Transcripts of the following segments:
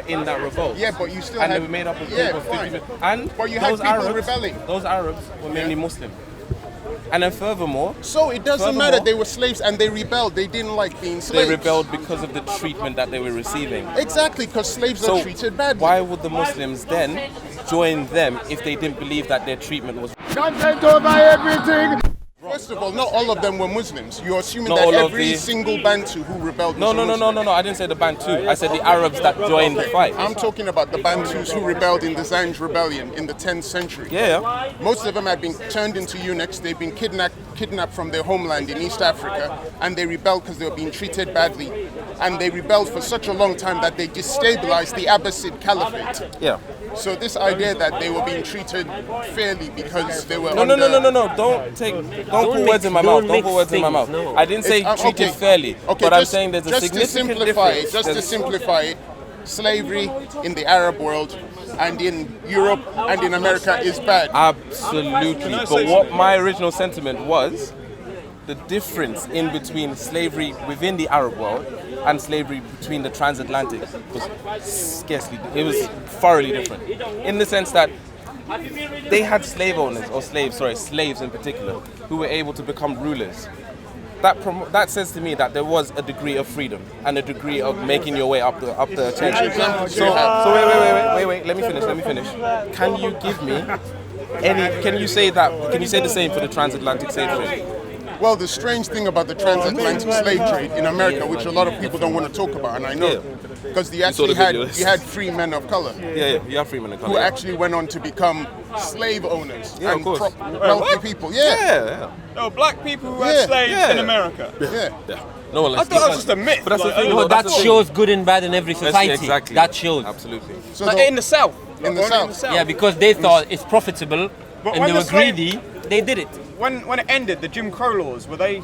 in that revolt. Yeah, but you still and had... they were made up of yeah, people. fine. And but you had those people Arabs, rebelling. Those Arabs were mainly Muslim. And then furthermore... So it doesn't matter, they were slaves and they rebelled. They didn't like being slaves. They rebelled because of the treatment that they were receiving. Exactly, because slaves are treated badly. Why would the Muslims then join them if they didn't believe that their treatment was... Content over everything! First of all, not all of them were Muslims. You're assuming Not that all of every the- single Bantu who rebelled No, was a no, no, no, Muslim. no, no. I didn't say the Bantu. I said the Arabs that joined the fight. I'm talking about the Bantus who rebelled in the Zanj rebellion in the 10th century. Yeah. Most of them had been turned into eunuchs. They've been kidnapped from their homeland in East Africa, and they rebelled because they were being treated badly. And they rebelled for such a long time that they destabilized the Abbasid Caliphate. Yeah. So this idea that they were being treated fairly because they were No. Don't put words in my mouth. Don't put words in my mouth. No. I didn't say treated fairly, but I'm saying there's a significant difference. Just to simplify it, slavery in the Arab world and in Europe and in America is bad. Absolutely. But what my original sentiment was, the difference in between slavery within the Arab world and slavery between the transatlantic was thoroughly different. In the sense that they had slave owners, or slaves in particular, who were able to become rulers. That says to me that there was a degree of freedom and a degree of making your way up the chain. So wait, let me finish. Can you give me can you say the same for the transatlantic slave trade? Well, the strange thing about the transatlantic slave trade in America, which a lot of people don't want to talk about, and I know, because you had free men of color. Yeah, you have free men of color. Who actually went on to become slave owners Yeah, and of course. wealthy people. Yeah. No, black people who had slaves in America. Yeah. No one I thought that was just a myth. But that's the thing. No, that shows good and bad in every society. Exactly. That shows. Absolutely. So Like in the South. In the South. Yeah, because they thought it's profitable But and when they the were slave- greedy, they did it. When it ended, the Jim Crow laws, were they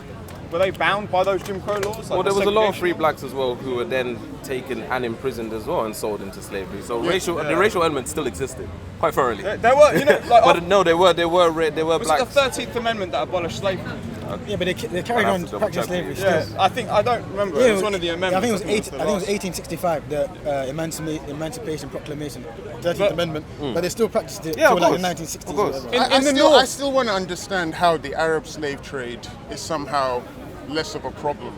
bound by those Jim Crow laws? Well, there was a lot of free blacks as well who were then taken and imprisoned as well and sold into slavery. So the racial element still existed quite thoroughly. There were, But no, they were was blacks. it the 13th Amendment that abolished slavery? Yeah, but they carried on practicing slavery still. Yeah, I don't remember. It was one of the amendments. I think it was 1865, the Emancipation Proclamation, 13th Amendment. But they still practiced it until like the 1960s. Of course. I still want to understand how the Arab slave trade is somehow less of a problem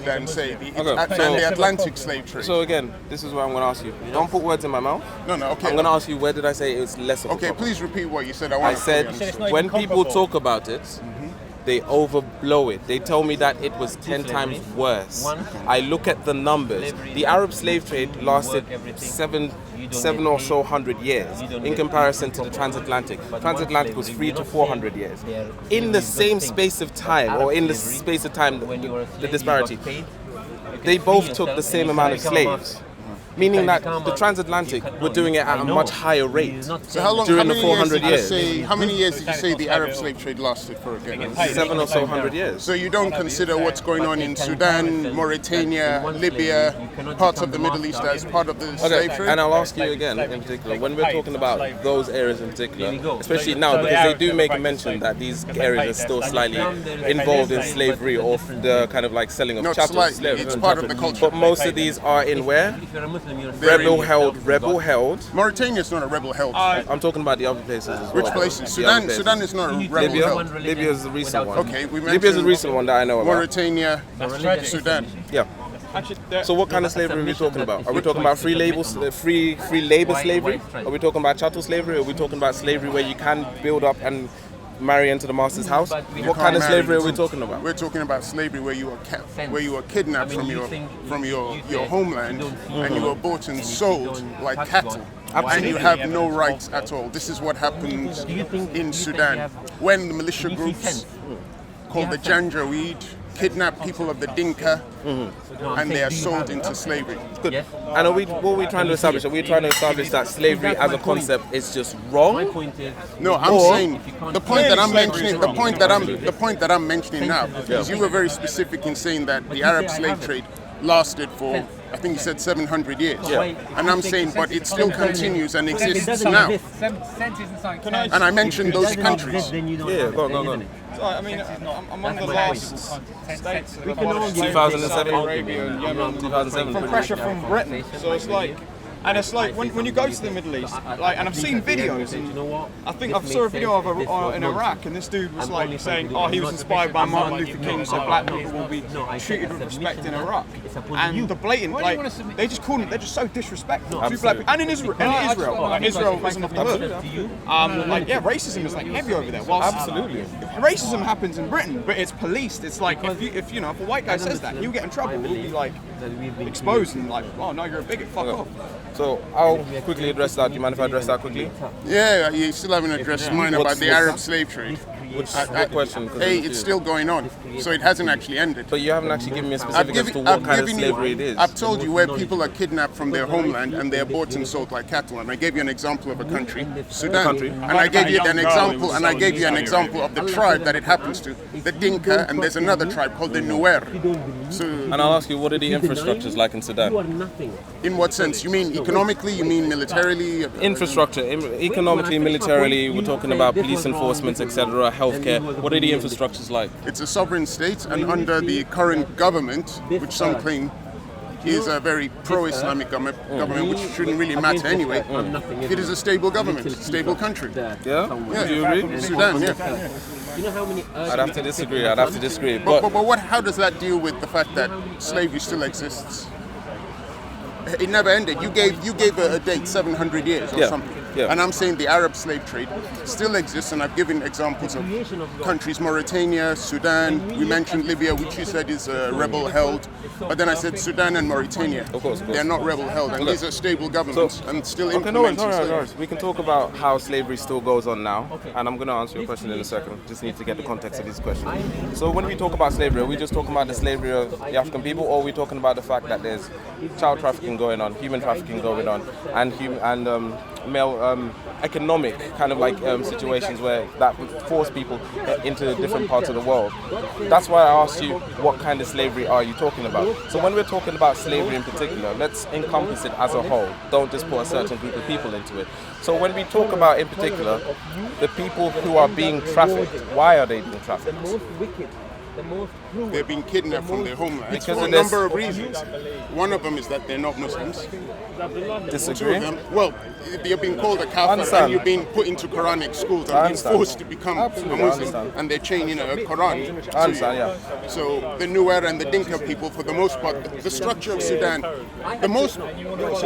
than, say, the Atlantic slave trade. So again, this is what I'm going to ask you. Don't put words in my mouth. No, okay. I'm going to ask you, where did I say it's less of a problem? Okay, please repeat what you said. I said when people talk about it, they overblow it. They tell me that it was 10 times worse. I look at the numbers. The Arab slave trade lasted seven or so hundred years in comparison to the transatlantic. Transatlantic was 300 to 400 years. In the same space of time, or in the space of time, the disparity, they both took the same amount of slaves. Meaning that the transatlantic were doing it at a much higher rate during the 400 years. How many years did you say the Arab slave trade lasted for again? 7 or so hundred years. So you don't consider what's going on in Sudan, Mauritania, Libya, parts of the Middle East as part of the slave trade? And I'll ask you again, in particular, when we're talking about those areas in particular, especially now, because they do make a mention that these areas are still slightly involved in slavery or the kind of like selling of Not chattels. slightly, it's part of the culture. But most of these are in where? Rebel held. Mauritania is not a rebel held. I'm talking about the other places as well. Which places? Sudan is not a rebel held. Libya is the recent one. Okay, we Libya is the mentioned recent one that I know about. Mauritania, Sudan. Yeah. So what kind of slavery are we talking about? Are we talking about free labor slavery? Are we talking about chattel slavery? Are we talking about slavery where you can build up and marry into the master's house? What kind of slavery are we talking about? We're talking about slavery where you were kidnapped from your homeland and you were bought and sold like cattle. And you have no rights at all. This is what happens in Sudan when the militia groups called the Janjaweed kidnap people of the Dinka and they are sold into slavery. Good. And what are we trying to establish? Are we trying to establish that slavery as a concept is just wrong? No, I'm saying the point that I'm mentioning. The point that I'm mentioning now is you were very specific in saying that the Arab slave trade lasted for, I think you said 700 years. Yeah. And I'm saying, but it still continues and exists now. And I mentioned those countries. Yeah, go on. I mean, among the last states that 2007, Arabia and Yemen, 2007, from pressure from Britain. So it's like And it's like when you go to the Middle East, like, and I've seen videos. And I think I saw a video of in Iraq, and this dude was like saying, "Oh, he was inspired by Martin Luther King, so black people will be treated with respect in Iraq." And the blatant, like, they just call them, they're just so disrespectful to black people. And in Israel, like, Israel isn't off the hook. Like, yeah, racism is like heavy over there. Whilst Absolutely. racism happens in Britain, but it's policed. It's like if you know, if a white guy says that, he'll get in trouble. He'll be like exposed and like, "Oh no, you're a bigot. Fuck off." So I'll quickly address that. Do you mind if I address that quickly? Yeah, you still haven't addressed mine about the Arab slave trade. What question? It's still going on, so it hasn't actually ended. But you haven't actually given me a specific as to what kind of slavery it is. I've told you where people are kidnapped from their homeland and they're bought and sold like cattle. And I gave you an example of a country, Sudan. And I gave you an example, of the tribe that it happens to, the Dinka, and there's another tribe called the Nuer. So, and I'll ask you, what are the infrastructures like in Sudan? In what sense? You mean economically? You mean militarily? Infrastructure, economically, militarily. We're talking about police enforcement, etc. Healthcare. What are the infrastructures like? It's a sovereign state, and under the current government, which some claim is a very pro-Islamic government, which shouldn't really matter anyway, it is a stable government, stable country. Yeah? Do you agree? Sudan, yeah. I'd have to disagree. But how does that deal with the fact that slavery still exists? It never ended. You gave a date, 700 years or something. Yeah. And I'm saying the Arab slave trade still exists, and I've given examples of countries, Mauritania, Sudan, we mentioned Libya, which you said is rebel-held, but then I said Sudan and Mauritania. Of course. They're not rebel-held, and these are stable governments, and still implementing slavery. We can talk about how slavery still goes on now, and I'm going to answer your question in a second. Just need to get the context of this question. So when we talk about slavery, are we just talking about the slavery of the African people, or are we talking about the fact that there's child trafficking going on, human trafficking going on, and male economic kind of like situations where that force people into different parts of the world? That's why I asked you, what kind of slavery are you talking about? So when we're talking about slavery in particular, let's encompass it as a whole. Don't just put a certain group of people into it. So when we talk about, in particular, the people who are being trafficked, why are they being trafficked? They're being kidnapped from their homeland for a number of reasons. One of them is that they're not Muslims. Disagree? Well, you're being called a kafir and you're being put into Quranic schools and being forced to become a Muslim, and they're chaining a Quran. So the Nuer and the Dinka people, for the most part, the structure of Sudan, the most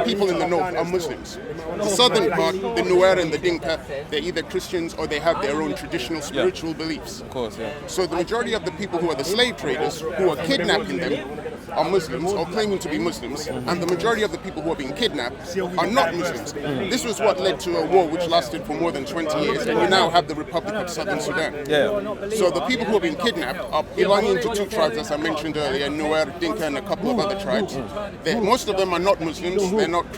people in the north are Muslims. The southern part, the Nuer and the Dinka, they're either Christians or they have their own traditional spiritual beliefs. Of course, yeah. So the majority of the people who are the slave traders, who are kidnapping them, are Muslims or claiming to be Muslims, and the majority of the people who are being kidnapped are not Muslims. This was what led to a war which lasted for more than 20 years, and you now have the Republic of Southern Sudan. So the people who are being kidnapped are belonging to two tribes, as I mentioned earlier, Nuer, Dinka, and a couple of other tribes. Most of them are not Muslims, they're not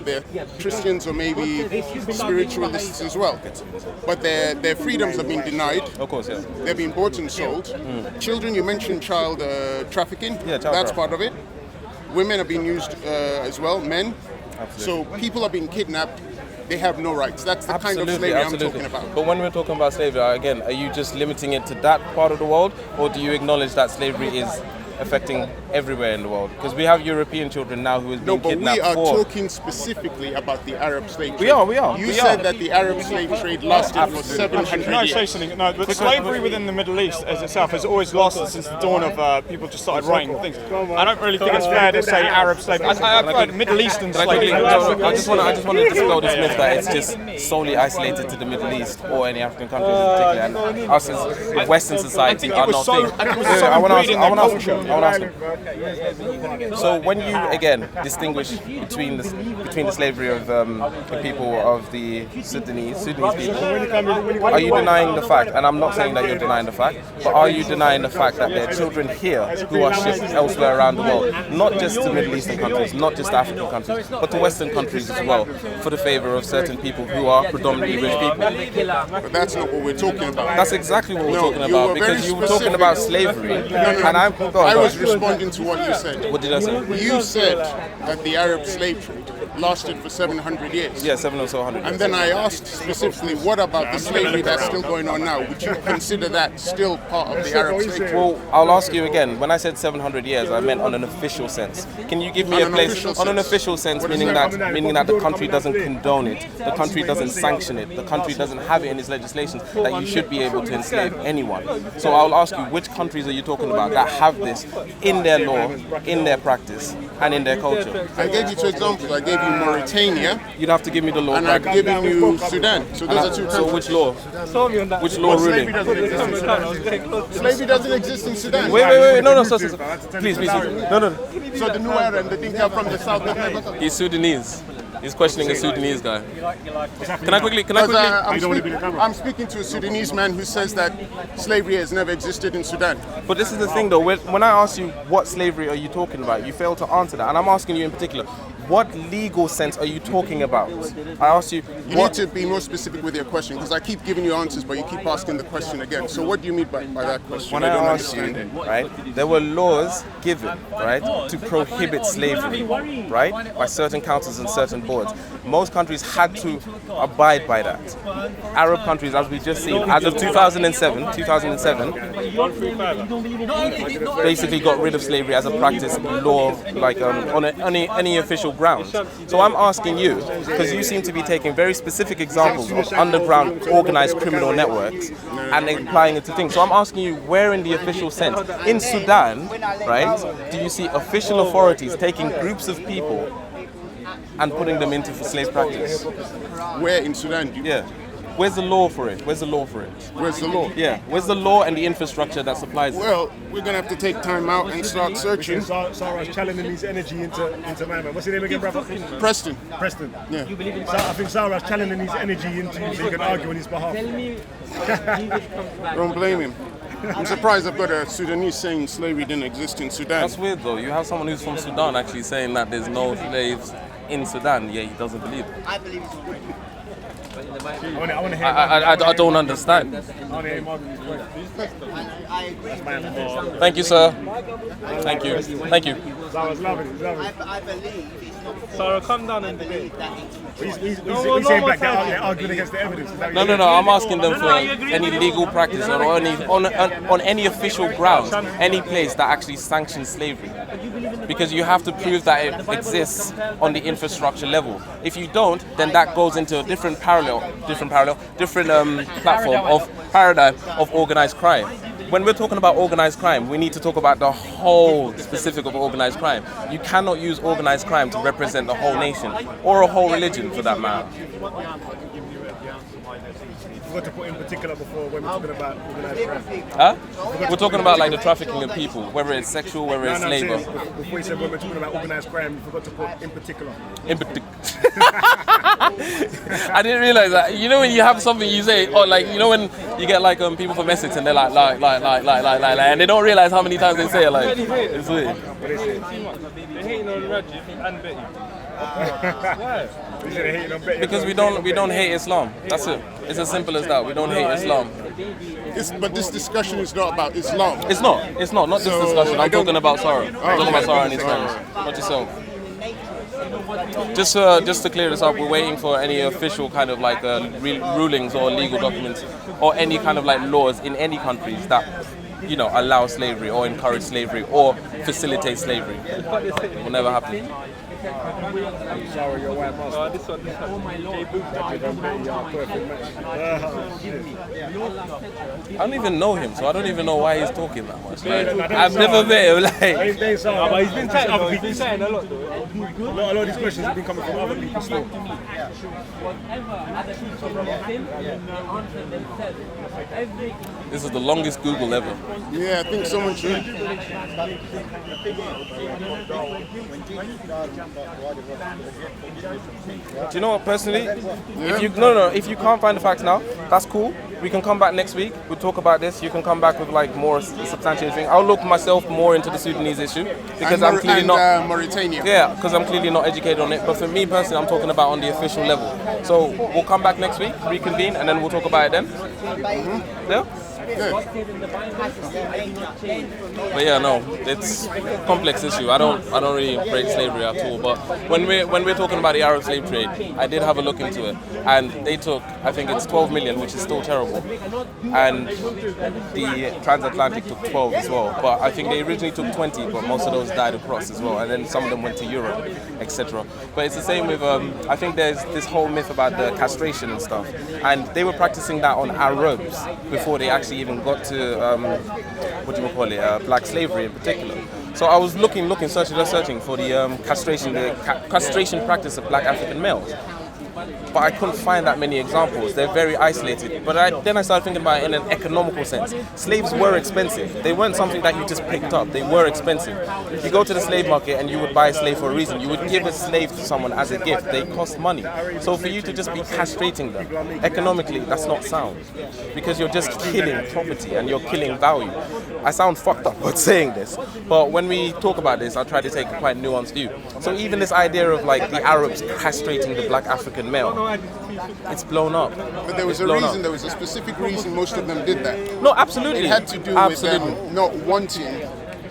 they're Christians or maybe spiritualists as well. But their freedoms have been denied. Of course, yeah. They're being bought and sold. Children, you mentioned child trafficking. That's part of it. Women are being used as well, men. So people are being kidnapped. They have no rights. That's the kind of slavery I'm talking about. But when we're talking about slavery, again, are you just limiting it to that part of the world, or do you acknowledge that slavery is affecting everywhere in the world? Because we have European children now who is being kidnapped. No, but we are talking specifically about the Arab slave trade. We are. You said that the Arab slave trade lasted for 700 Can I say years. something? No, but slavery within the Middle East as itself has always lasted since the dawn of people just started writing things. I don't really think it's fair to say Arab slavery. I've heard Middle Eastern slavery. I just want to dispel this myth that it's just solely isolated to the Middle East or any African countries in particular, and us as Western society are not things. I want to ask you. So when you again distinguish between the slavery of the people of the Sudanese people, are you denying the fact? And I'm not saying that you're denying the fact, but are you denying the fact that there are children here who are shipped elsewhere around the world, not just to Middle Eastern countries, not just African countries, but to Western countries as well, for the favor of certain people who are predominantly rich people? But that's not what we're talking about. That's exactly what we're talking about, because you were talking about slavery, and I was responding to what you said. What did I say? You said that the Arab slave trade lasted for 700 years. Yeah, 700 or so 100. And then I asked specifically, what about the slavery that's still going on now? Would you consider that still part of the Arab state? Well, I'll ask you again. When I said 700 years, I meant on an official sense. Can you give me a place on an official sense, meaning that the country doesn't condone it, the country doesn't sanction it, the country doesn't have it in its legislation that you should be able to enslave anyone. So I'll ask you, which countries are you talking about that have this in their law, in their practice, and in their culture? I gave you two examples. I gave you Mauritania. You'd have to give me the law. And I've given you Sudan. So those are two countries. So which law? Which law ruling? Slavery doesn't exist in Sudan. Wait. No. Please. No. So the new era and the Dinka from the south have never... He's Sudanese. He's questioning a Sudanese guy. Can I quickly? I'm speaking to a Sudanese man who says that slavery has never existed in Sudan. But this is the thing, though. When I ask you what slavery are you talking about, you fail to answer that, and I'm asking you in particular. What legal sense are you talking about? I asked you. You need to be more specific with your question, because I keep giving you answers, but you keep asking the question again. So what do you mean by that question? When I asked you, right, there were laws given, right, to prohibit slavery, right, by certain councils and certain boards. Most countries had to abide by that. Arab countries, as we just seen, as of 2007, basically got rid of slavery as a practice law, like on any official grounds. So I'm asking you, because you seem to be taking very specific examples of underground organized criminal networks and applying it to things. So I'm asking you, where in the official sense, in Sudan, right, do you see official authorities taking groups of people and putting them into slave practice? Where in Sudan? Yeah. Where's the law for it? Where's the law? Yeah. Where's the law and the infrastructure that supplies it? Well, we're going to have to take time out and start searching. Sarah's channeling his energy into man. What's your name again, brother? Preston. Yeah. I think Sarah's channeling his energy into you so you can argue on his behalf. Don't blame him. I'm surprised I've got a Sudanese saying slavery didn't exist in Sudan. That's weird, though. You have someone who's from Sudan actually saying that there's no slaves in Sudan, yet he doesn't believe it. I believe it's true. I don't understand. I agree. Thank you, sir. Thank you. I believe it's not. Sarah, come down and debate. He's saying back they're arguing against the evidence. No. I'm asking them for any legal practice or on any official grounds, any place that actually sanctions slavery. Because you have to prove that it exists on the infrastructure level. If you don't, then that goes into a different paradigm of organized crime. When we're talking about organized crime, we need to talk about the whole specific of organized crime. You cannot use organized crime to represent the whole nation or a whole religion for that matter. What to put in particular before when we're talking about organized crime? Huh? We're talking about like the trafficking of people, whether it's sexual, whether it's labor. Before you said when we're talking about organized crime, you forgot to put in particular. I didn't realize that. You know when you have something you say, or like you know when you get like people from Essex and they're like, and they don't realize how many times they say it. Like it's weird. They're hating on Rajib and Betty. Because we don't hate Islam. That's it. It's as simple as that. We don't hate Islam. But this discussion is not about Islam. It's not. Not this discussion. I'm talking about Sarah. I'm talking about Sarah and his friends. Not yourself. Just to clear this up, we're waiting for any official kind of like rulings or legal documents or any kind of like laws in any countries that allow slavery or encourage slavery or facilitate slavery. It will never happen. Sorry, your white master. This one. I don't even know him, so I don't even know why he's talking that much. Like, I've never met him. Like, but he's been saying other people. He's saying a lot, though. A lot of these questions have been coming from other people still. This is the longest Google ever. Yeah, I think someone should. Do you know what, personally? If you can't find the facts now, that's cool. We can come back next week. We'll talk about this. You can come back with like more substantiated thing. I'll look myself more into the Sudanese issue because I'm clearly not Mauritania. Yeah, because I'm clearly not educated on it. But for me personally, I'm talking about on the official level. So we'll come back next week, reconvene, and then we'll talk about it then. Yeah. But yeah, no, it's a complex issue. I don't really rate slavery at all. But when we're talking about the Arab slave trade, I did have a look into it, and they took, I think it's 12 million, which is still terrible, and the transatlantic took 12 as well. But I think they originally took 20, but most of those died across as well, and then some of them went to Europe, etc. But it's the same with I think there's this whole myth about the castration and stuff, and they were practicing that on Arabs before they actually even got to black slavery in particular. So I was searching for the castration practice of black African males. But I couldn't find that many examples. They're very isolated. But then I started thinking about it in an economical sense. Slaves were expensive. They weren't something that you just picked up. They were expensive. You go to the slave market and you would buy a slave for a reason. You would give a slave to someone as a gift. They cost money. So for you to just be castrating them, economically, that's not sound. Because you're just killing property and you're killing value. I sound fucked up about saying this. But when we talk about this, I try to take a quite nuanced view. So even this idea of like the Arabs castrating the black African male, it's blown up. But there was a reason, there was a specific reason most of them did that. No, absolutely. It had to do with them not wanting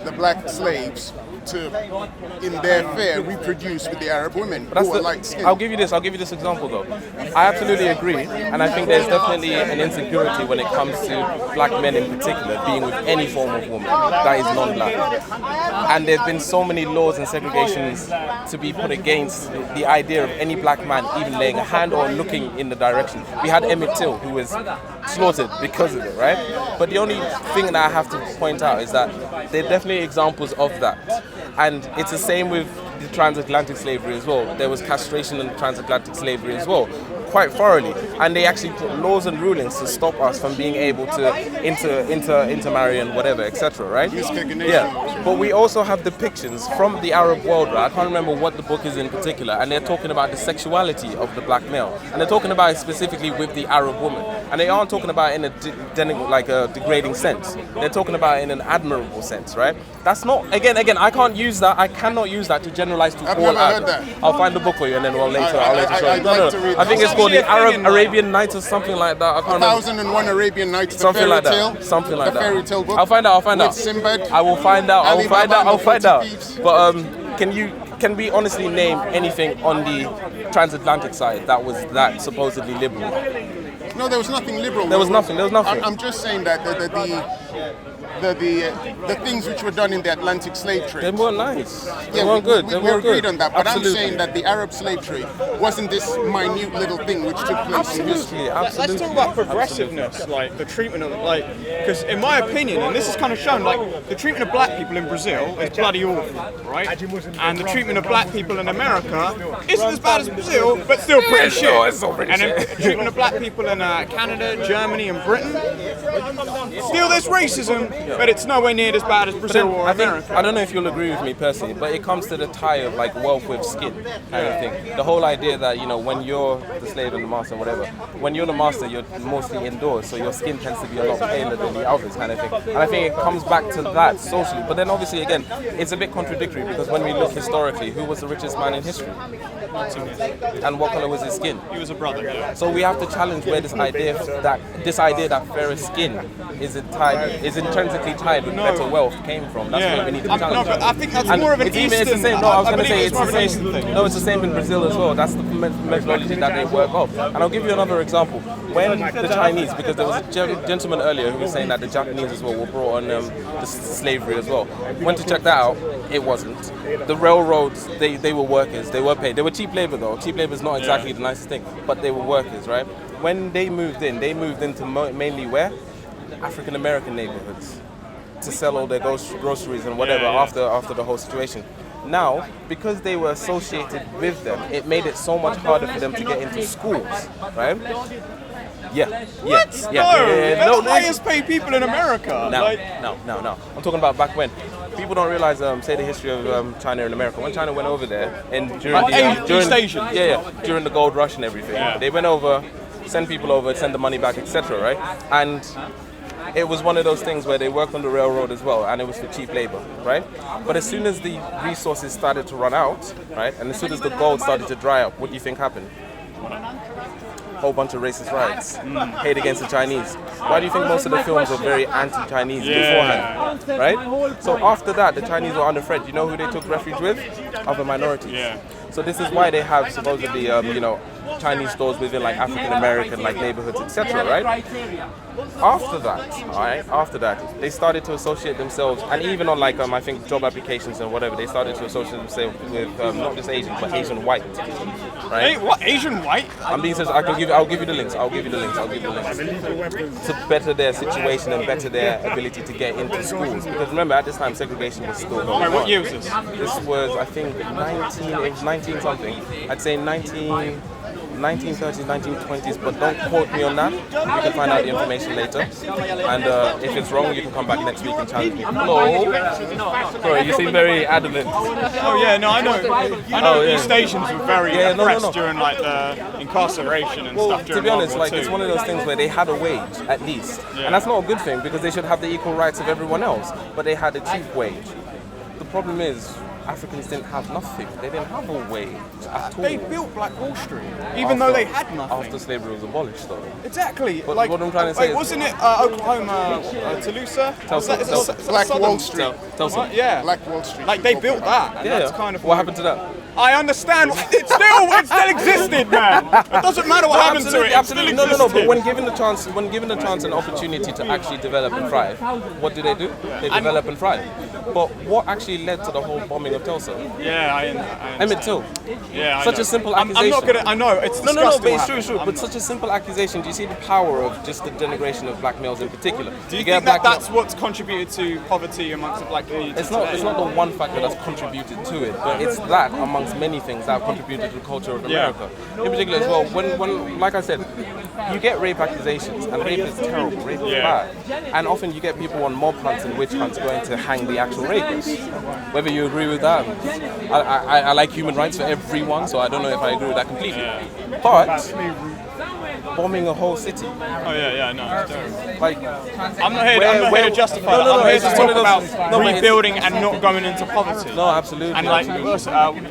the black slaves to, in their fare, reproduce with the Arab women who were light skinned. I'll give you this example though. I absolutely agree, and I think there's definitely an insecurity when it comes to black men in particular being with any form of woman that is non-black. And there's been so many laws and segregations to be put against the idea of any black man even laying a hand or looking in the direction. We had Emmett Till, who was slaughtered because of it, right? But the only thing that I have to point out is that there are definitely examples of that. And it's the same with the transatlantic slavery as well. There was castration in transatlantic slavery as well, quite thoroughly. And they actually put laws and rulings to stop us from being able to intermarry and whatever, etc., right? Yeah. But we also have depictions from the Arab world, right? I can't remember what the book is in particular, and they're talking about the sexuality of the black male. And they're talking about it specifically with the Arab woman. And they aren't talking about it in a degrading sense. They're talking about it in an admirable sense, right? That's not, again, I can't use that, I cannot use that to generalize to all Arabs. I'll find the book for you and then I'll later show you. No. I think it's called the Arabian Nights or something like that. I can't remember. 1001 Arabian Nights, something like that. Something like that. The fairy tale book. I'll find out. With Sinbad. I will find out. But can we honestly name anything on the transatlantic side that was that supposedly liberal? No, there was nothing liberal. There was nothing. I'm just saying that the things which were done in the Atlantic slave trade. They weren't nice. They weren't good. We agreed on that. But I'm saying that the Arab slave trade wasn't this minute little thing which took place in history. Let's talk about progressiveness, like the treatment of, because in my opinion, and this is kind of shown, like the treatment of black people in Brazil is bloody awful, right? And the treatment of black people in America isn't as bad as Brazil, but still pretty shit. And the treatment of black people in Canada, Germany, and Britain, still there's racism. But it's nowhere near as bad as Brazil or America. I don't know if you'll agree with me personally, but it comes to the tie of like wealth with skin kind of thing. The whole idea that, you know, when you're the slave and the master and whatever, when you're the master, you're mostly indoors, so your skin tends to be a lot paler than the others kind of thing. And I think it comes back to that socially. But then obviously, again, it's a bit contradictory because when we look historically, who was the richest man in history? And what color was his skin? He was a brother, yeah. So we have to challenge where this idea that fairer skin is intrinsically tied with better wealth came from. That's what we need to challenge. No, but I think that's more of an Eastern. It's the same. No, I was going to say it's the same. No, it's the same in Brazil as well. That's the methodology that they work off. And I'll give you another example. When the Chinese, because there was a gentleman earlier who was saying that the Japanese as well were brought on the slavery as well. Went to check that out. It wasn't. The railroads, they were workers. They were paid. They were cheap labor though. Cheap labor is not exactly the nicest thing, but they were workers, right? When they moved into mainly where? African American neighborhoods to sell all their groceries and whatever after the whole situation. Now, because they were associated with them, it made it so much harder for them to get into schools, right? Yeah. What? No, the highest paid people in America. No. I'm talking about back when. People don't realize, say the history of China and America. When China went over there, and during the gold rush and everything, they went over, send people over, send the money back, etc. Right? And it was one of those things where they worked on the railroad as well, and it was for cheap labor, right? But as soon as the resources started to run out, right, and as soon as the gold started to dry up, what do you think happened? whole bunch of racist riots, hate against the Chinese. Why do you think most of the films are very anti-Chinese beforehand, right? So after that, the Chinese were unafraid. You know who they took refuge with? Other minorities. Yeah. So this is why they have supposedly, Chinese stores within like African American like neighborhoods, etc. Right? After that, they started to associate themselves, and even on like I think job applications and whatever, they started to associate themselves with not just Asian but Asian white. Right? Hey, what, Asian white? I'm being serious. I'll give you the links. I'll give you the links. To better their situation and better their ability to get into schools. Because remember, at this time, segregation was still going on. What year was this? This was, I think, 19 something. I'd say 1930s, 1920s, but don't quote me on that. You can find out the information later. And if it's wrong, you can come back next week and challenge me. Hello? Sorry, you seem very adamant. Oh yeah, no, I know East Asians were very oppressed during like the incarceration and stuff during to be honest, World War like it's one of those things where they had a wage, at least. Yeah. And that's not a good thing because they should have the equal rights of everyone else, but they had a cheap wage. The problem is, Africans didn't have nothing. They didn't have a wage at all. They built Black Wall Street, even though they had nothing. After slavery was abolished, though. Exactly. But like, what I'm trying to say is, wasn't it Oklahoma, Tulsa? Black Wall Street. Tulsa. Yeah. Black Wall Street. Like they built that, and that's kind of what happened to that? I understand. It still existed, man. It doesn't matter what happened to it. Absolutely. No. But when given the chance, and opportunity to actually develop and thrive, what do? They develop and thrive. But what actually led to the whole bombing of Tulsa? Yeah, I Emmett Till. Yeah, such a simple accusation. I'm not gonna. I know it's no, disgusting. but it's true. But such a simple accusation. Do you see the power of just the denigration of black males in particular? Do you think that that's what's contributed to poverty amongst the black community? It's not the one factor that's contributed to it, but it's that amongst many things that have contributed to the culture of America. In particular as well, when like I said, you get rape accusations, and rape is terrible, rape is bad. And often you get people on mob hunts and witch hunts going to hang the actual rapists. Whether you agree with that, I like human rights for everyone, so I don't know if I agree with that completely. But bombing a whole city. Oh yeah, no. Like, I'm not here to justify that. I'm here to talk about rebuilding and not going into poverty. No, absolutely. And like, you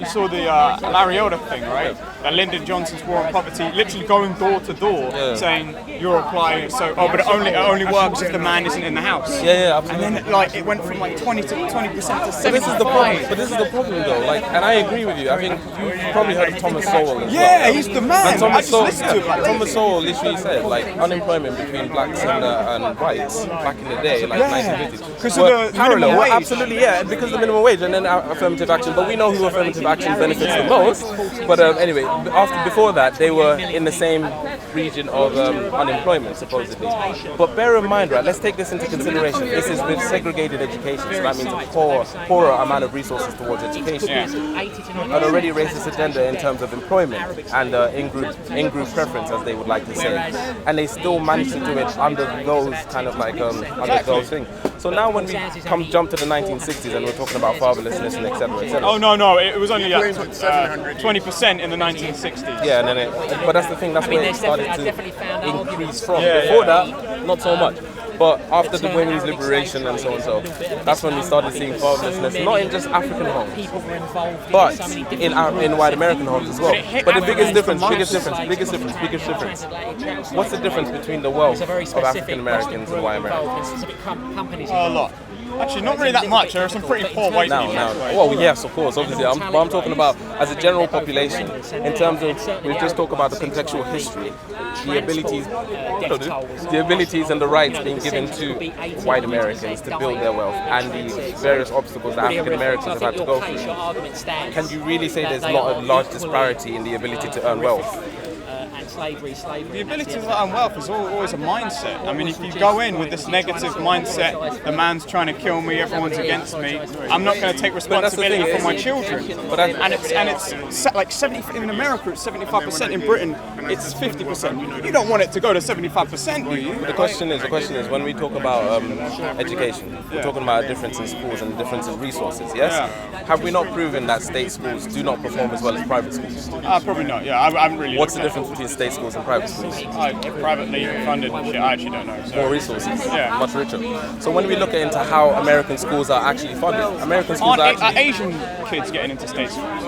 saw the Larry Elder thing, right? Lyndon Johnson's war on poverty, literally going door to door, saying you're applying but it only works if the man isn't in the house. Yeah, absolutely. And then like it went from like 20% to 75%. But this is the problem though. Like, and I agree with you. I think you've probably heard of Thomas Sowell as well. Yeah, he's the man. And Thomas Thomas Sowell literally said like unemployment between blacks and whites back in the day, like 1950s. Because of the minimum wage. Absolutely, yeah, because of the minimum wage and then affirmative action. But we know who affirmative action benefits the most. But anyway, before that, they were in the same region of unemployment, supposedly. But bear in mind, right, let's take this into consideration. This is with segregated education, so that means a poorer amount of resources towards education. An already racist agenda in terms of employment and in-group preference, as they would like to say. And they still manage to do it under those kind of like, under those things. So now when we jump to the 1960s and we're talking about fatherlessness and et cetera. Oh, no, it was only 20% in the 1960s. Yeah, and then but that's the thing, that's where it started to increase from. Before that, not so much. But after the women's liberation and so on, that's when we started seeing fatherlessness, not in just African homes, but in white American homes as well. But the biggest difference, what's the difference between the wealth of African Americans and white Americans? A lot. Actually, not really that much. There are some pretty poor white people. Well, yes, of course, obviously. I'm talking about as a general population. In terms of, we just talk about the contextual history, the abilities and the rights being given to white Americans to build their wealth, and the various obstacles that African Americans have had to go through. Can you really say there's not a large disparity in the ability to earn wealth? The ability to earn wealth is always a mindset. I mean, if you go in with this negative mindset, the man's trying to kill me, everyone's against me, I'm not going to take responsibility for my children. And it's like 70 in America, it's 75%. In Britain, it's 50%. You don't want it to go to 75%, do you? The question is, when we talk about education, we're talking about a difference in schools and a difference in resources. Yes. Have we not proven that state schools do not perform as well as private schools? Probably not. Yeah, I haven't really. What's the difference difference between state schools and private schools? Privately funded shit, I actually don't know. So. More resources, Yeah. much richer. So when we look into how American schools are actually funded, American schools are Are actually... Asian kids getting into state schools?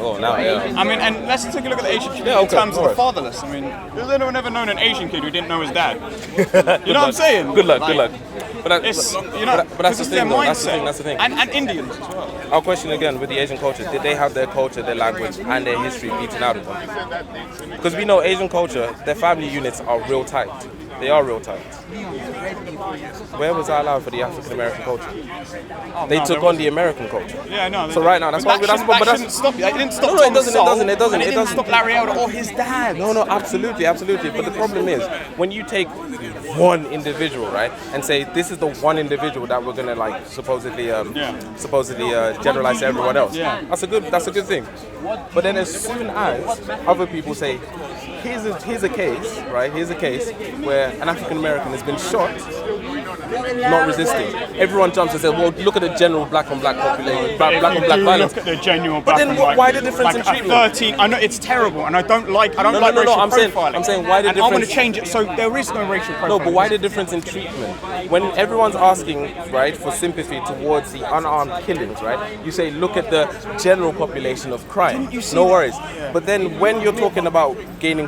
Oh, now, yeah. I mean, and let's take a look at the Asian kids Yeah, in okay, terms of the alright. fatherless. I mean, there's never known an Asian kid who didn't know his dad. You know what I'm saying? Good luck, Like, good luck. But, It's, but, you know, but that's the because it's their thing, though. That's the mindset. thing, that's the thing. And Indians as well. Our question again with the Asian culture, did they have their culture, their language, and their history beaten out of them? Because we know Asian culture, their family units are real tight. They are real tight. Where was that allowed for the African American culture? They took on the American culture. Yeah, no. So right now, that's why. That shouldn't stop you. It didn't stop No, it Thomas doesn't, it Sowell, doesn't, it doesn't, and it it didn't doesn't. stop Larry Elder or his dad. No, absolutely, absolutely. But the problem is, when you take one individual, right, and say this is the one individual that we're gonna like supposedly generalize to everyone else. Yeah. That's a good thing. But then as soon as other people say, here's a case, right? Here's a case where an African American has been shot, not resisting. Everyone jumps and says, well, look at the general black on black population, black on black violence. Look at the genuine black then and white. why the difference in Like, at treatment? 13, I know it's terrible, and I don't like racial I'm saying- profiling. I'm saying why the and I want to difference- change it so there is no racial profiling. No, but why the difference in treatment? When everyone's asking, right, for sympathy towards the unarmed killings, right? You say, look at the general population of crime. No worries. But then when you're talking about gaining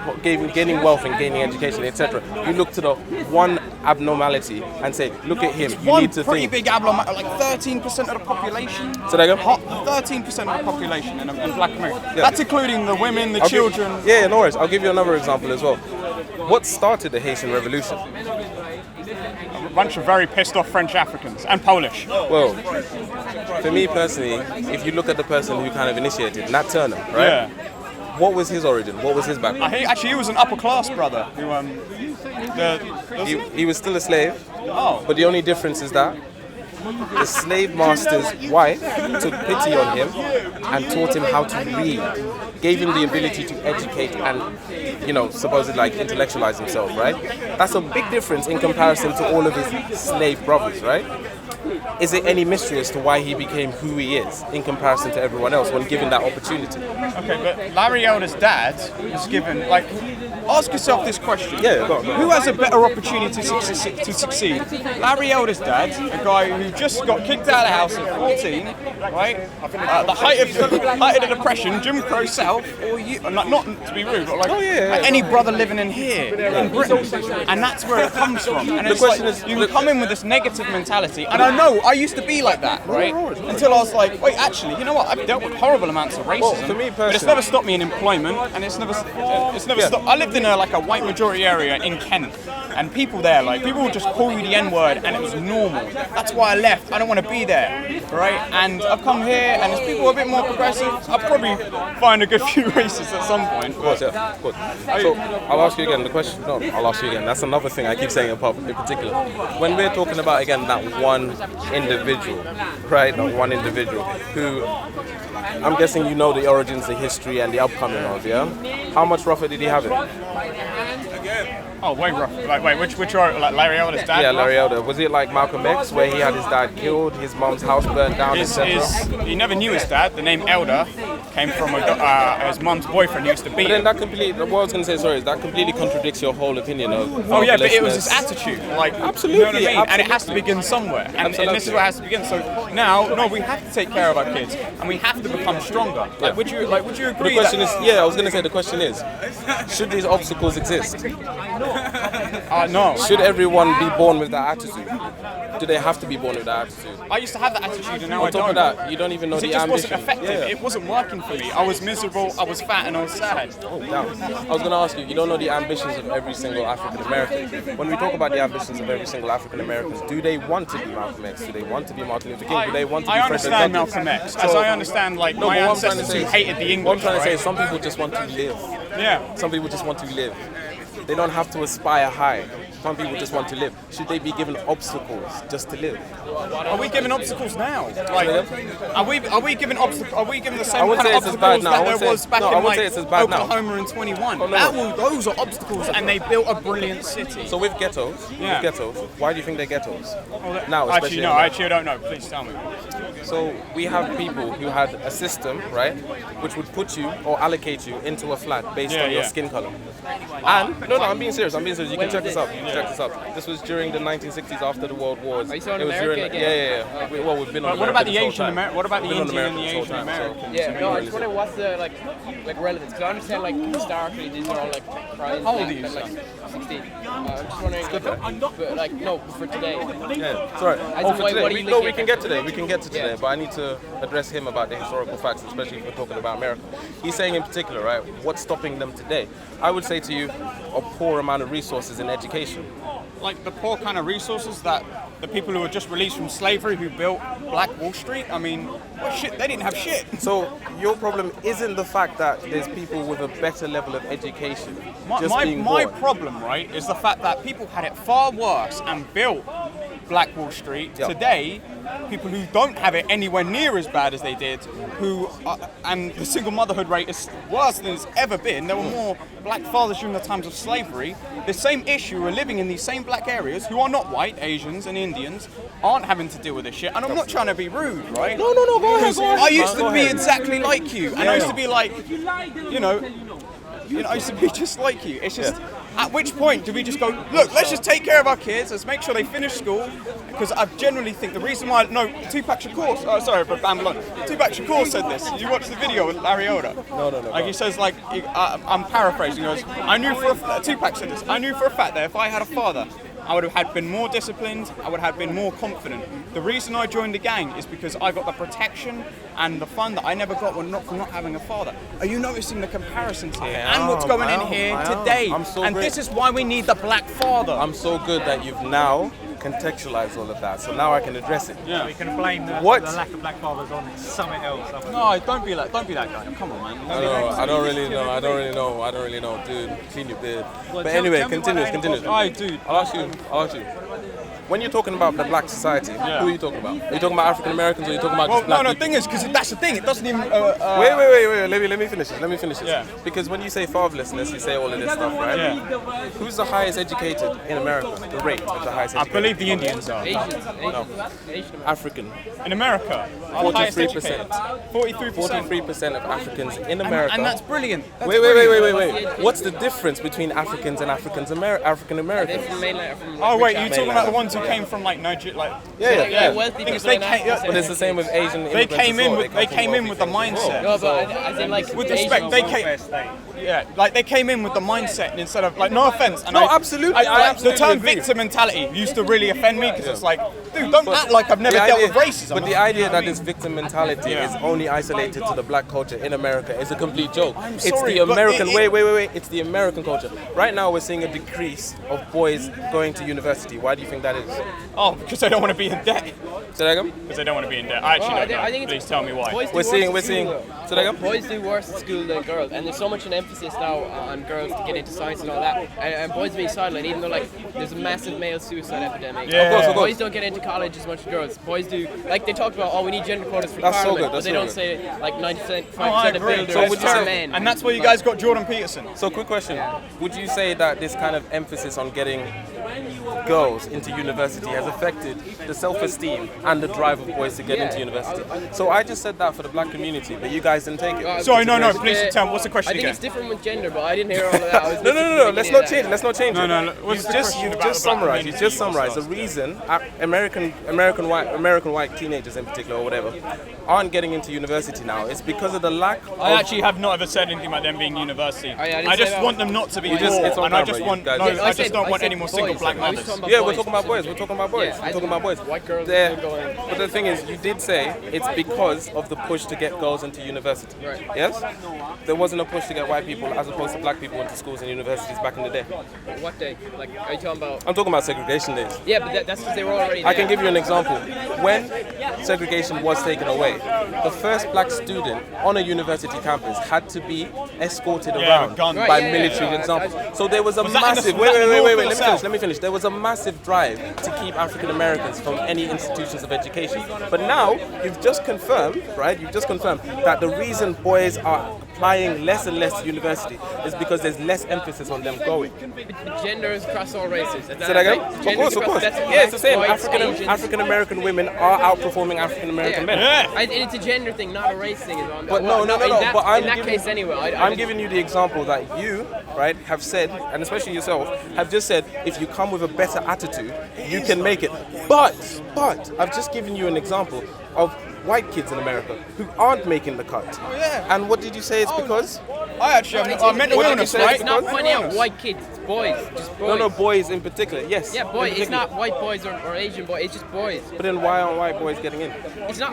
wealth and gaining education, etc., you look to the one abnormality and say, look at him. You One need to pretty think. big abnormality, like 13% of the population. So they go. 13% of the population in Black America. Yeah. That's including the women, the I'll give- children. Yeah, no worries. I'll give you another example as well. What started the Haitian Revolution? A bunch of very pissed off French Africans and Polish. Well, for me personally, if you look at the person who kind of initiated, Nat Turner, right? Yeah. What was his origin? What was his background? He was an upper class brother who He was still a slave, oh. but the only difference is that the slave master's wife took pity on him and taught him how to read, gave him the ability to educate and, supposedly like intellectualize himself, right? That's a big difference in comparison to all of his slave brothers, right? Is it any mystery as to why he became who he is in comparison to everyone else when given that opportunity? Okay, but Larry Elder's dad was given, ask yourself this question. Yeah, go on. Who has a better opportunity to succeed? Larry Elder's dad, a guy who just got kicked out of the house at 14, right? The height of the Depression, Jim Crow South, or you, not to be rude, but like any brother living in here, in Britain. And that's where it comes from. And it's question like, is- you come in with this negative mentality, and I know, I used to be like that, right? Until I was like, wait, actually, you know what? I've dealt with horrible amounts of racism, Well, for me but it's personally- never stopped me in employment, and it's never stopped. I lived in a white majority area in Kent, and people there, people would just call you the N-word, and it was normal. That's why I left. I don't want to be there, right? And I've come here, and as people are a bit more progressive, I'll probably find a good few racists at some point. Of course, yeah, of course. So I'll ask you again the question. No, I'll ask you again. That's another thing I keep saying in particular. When we're talking about again that one individual, right? That one individual who, I'm guessing you know the origins, the history, and the upcoming of, yeah. How much rougher did he have it? Oh, way rough. Which are Larry Elder's dad? Yeah, Larry Elder. Was it like Malcolm X, where he had his dad killed, his mom's house burnt down, etc.? He never knew his dad. The name Elder came from his mom's boyfriend who used to beat But then him. that completely, what I was going to say, sorry, is that completely contradicts your whole opinion of Oh yeah, but it was lawlessness. his attitude. Absolutely, You know what I mean? And it absolutely. has to begin somewhere. And this is where it has to begin. So now, no, we have to take care of our kids, and we have to become stronger. Would you The agree? question is, yeah, I was going to say the question is, should these obstacles exist? No. Should everyone be born with that attitude? Do they have to be born with that attitude? I used to have that attitude, and now I On top don't. of that, you don't even know It the just ambition. wasn't effective. Yeah. It wasn't working for me. I was miserable. I was fat, and I was sad. Now, I was going to ask you, you don't know the ambitions of every single African American. When we talk about the ambitions of every single African American, do they want to be Malcolm X? Do they want to be Martin Luther King? Do they want to be I Frederick understand Douglass? Malcolm X, as I understand my but what I'm trying to ancestors say who is- hated the English. What I'm trying to say right? is some people just want to live. Yeah. Some people just want to live. They don't have to aspire high. Some people just want to live. Should they be given obstacles just to live? Are we given obstacles now? Like, are we given obstacles? Are we given the I same wouldn't kind say of it's as bad obstacles now. that there was back in like it's as bad now. Oklahoma in 21? no. Those are obstacles, and they built a brilliant city. So with ghettos, why do you think they're ghettos? Now, Actually, especially no. in Actually, I don't know. Please tell me. So we have people who had a system, right, which would put you or allocate you into a flat based on your skin color. And no, I'm being serious. You can check this out. This was during the 1960s after the World Wars. Are you saying America again? Yeah. Well, we've been on. What about the America this whole Asian time. American? What about the We've been on Indian and the America this Asian whole time, so- Americans? Yeah, no, I just wonder what's the like relevance, because I understand like historically these are all like crimes. How old are you, like 16. I'm just wondering, but like no, for today. Yeah, sorry. As in, For what today. are you We linking? can get today. We can get to today, Yeah. but I need to address him about the historical facts, especially if we're talking about America. He's saying in particular, right, what's stopping them today? I would say to you, a poor amount of resources in education. Like the poor kind of resources that the people who were just released from slavery who built Black Wall Street. I mean, well, shit, they didn't have shit. So your problem isn't the fact that there's people with a better level of education. My problem, right, is the fact that people had it far worse and built Black Wall Street. Yep. Today, people who don't have it anywhere near as bad as they did, and the single motherhood rate is worse than it's ever been. There were more black fathers during the times of slavery. The same issue are living in these same black areas who are not white, Asians and Indians, aren't having to deal with this shit. And I'm not trying to be rude, right? No, go ahead. I used to Go be ahead. exactly like you, and I used to be like, you know, I used to be just like you. It's just, at which point do we just go, look, let's just take care of our kids, let's make sure they finish school, because I generally think the reason why, Tupac Shakur, sorry for Bamblon, Tupac Shakur said this. You watched the video with Larry Oda? No. Like he says, like, I'm paraphrasing, he goes, Tupac said this, I knew for a fact that if I had a father, I would have been more disciplined, I would have been more confident. The reason I joined the gang is because I got the protection and the fun that I never got from not having a father. Are you noticing the comparisons here? And what's going in here today? And this is why we need the black father. I'm so good that you've now contextualized all of that, so now I can address it. Yeah. We can blame the What? lack of black fathers on something else. No, don't be that guy. Come on, man. I don't really know, dude. Clean your beard. But anyway, continue. Alright, dude. I'll ask you. When you're talking about the black society, who are you talking about? Are you talking about African Americans or are you talking about just black the people? thing is, because that's the thing, it doesn't even... Wait. Let me finish it. Yeah. Because when you say fatherlessness, you say all of this stuff, right? Yeah. Who's the highest educated in America? The rate of the highest I educated? believe the Indians are. Asian. African. In America, are the highest 43%. educated. 43%. 43% of Africans in America. And that's brilliant. That's Wait. brilliant. What's the difference between Africans and African Americans? From mainland. From, Oh wait, rich you're talking about the ones who came from like Nigeria, like Yeah. wealthy Things people they in came- Africa. But it's the same with Asian they immigrants came as in well. with they come from came in wealthy with the families as well. mindset. No, but as in like With Asian respect, they welfare came. Yeah, like they came in with the mindset and instead of like no offense. And No, absolutely, I absolutely The term agree. victim mentality used to really offend me because it's like, dude, don't act like I've never dealt with racism. But the idea that this victim mentality is only isolated to the black culture in America is a complete joke. It's sorry, the but American. it- Wait. It's the American culture. Right now, we're seeing a decrease of boys going to university. Why do you think that is? Oh, because they don't want to be in debt. Say that again. Because they don't want to be in debt. I actually don't know. I think it's, Please tell me why. boys do We're worse seeing. at We're seeing. school, Say that again. Boys do worse at school than girls, and there's so much an emphasis now on girls to get into science and all that, and boys being sidelined, even though like there's a massive male suicide epidemic. Yeah. Of course. Boys don't get into college as much as girls. Boys do, like they talked about, oh, we need gender quotas for That's so parliament, good, but that's they so don't good. say like 90%, 5% No, I of agree. builders So would you are say- men. And that's why you guys got Jordan Peterson. So, quick question: would you say that this kind of emphasis on getting girls into university has affected the self-esteem and the drive of boys to get into university? So I just said that for the black community, but you guys didn't take it. Sorry, no, please tell me, what's the question I think again? it's different with gender, but I didn't hear all of that. I was No. listening Let's to not that. change it. Let's not change it. No. What's the question You about just the black summarize. You community? just summarize the reason American white teenagers in particular or whatever aren't getting into university now. It's because of the lack. I of, actually have not ever said anything about them being university. Oh, yeah, I didn't I say just that. want them not to be You just- poor, it's on and I camera, just you want guys- no, I I just said- don't want I any said more single boys. black I was mothers. talking about Yeah, we're boys talking about boys. We're talking about boys. Yeah, we're talking about boys. White girls There- are still going. But the thing is, you did say it's because of the push to get girls into university. Right. Yes? There wasn't a push to get white people as opposed to black people into schools and universities back in the day. What day? Like, are you talking about? I'm talking about segregation days. Yeah, but that's because they were already there. I can give you an example. When segregation was taken away, the first black student on a university campus had to be escorted around gun. by Right, yeah, military yeah, example. So there was a Was that in the- massive. was that in the north or the Let me south? finish. There was a massive drive to keep African Americans from any institutions of education. But now you've just confirmed, right? You've just confirmed that the reason boys are applying less and less to university is because there's less emphasis on them going. But gender is across all races. Say that again? Of course, of course. Yeah, it's the same. African American women are outperforming African American men. It's a gender thing, not a race thing. But no. But in that case, anyway. I'm giving you the example that you, right, have said, and especially yourself, have just said, if you come with a better attitude, you can make it. But I've just given you an example of white kids in America who aren't making the cut. Oh, yeah. And what did you say it's because? I actually have mental What did you illness, say? right? It's not pointing out white kids, it's boys. Just boys. No, boys in particular, yes. Yeah, boys. in It's particular. not white boys or Asian boys. It's just boys. But then why aren't white boys getting in? It's not.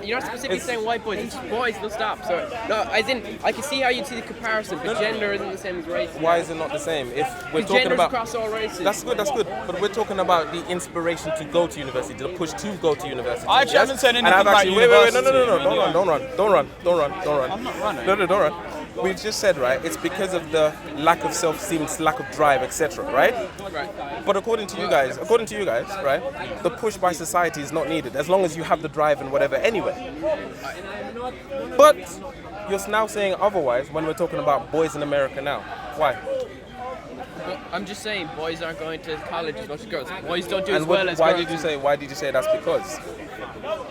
You're not specifically It's- saying white boys. It's just boys. They'll stop. So no, as in, I can see how you'd see the comparison, but gender isn't the same as race. Why is it not the same? If we're talking Gender's about across all races. That's good. But we're talking about the inspiration to go to university, the push to go to university. I actually haven't said And anything I've about actually, wait, no, university. don't run. I'm not running. No, don't run. We've just said, right, it's because of the lack of self-esteem, lack of drive, etc., right? Right. But according to you guys, right, the push by society is not needed as long as you have the drive and whatever anyway. But you're now saying otherwise when we're talking about boys in America now. Why? But I'm just saying, boys aren't going to college as much as girls. Boys don't do as And well as why girls. did you say that's because?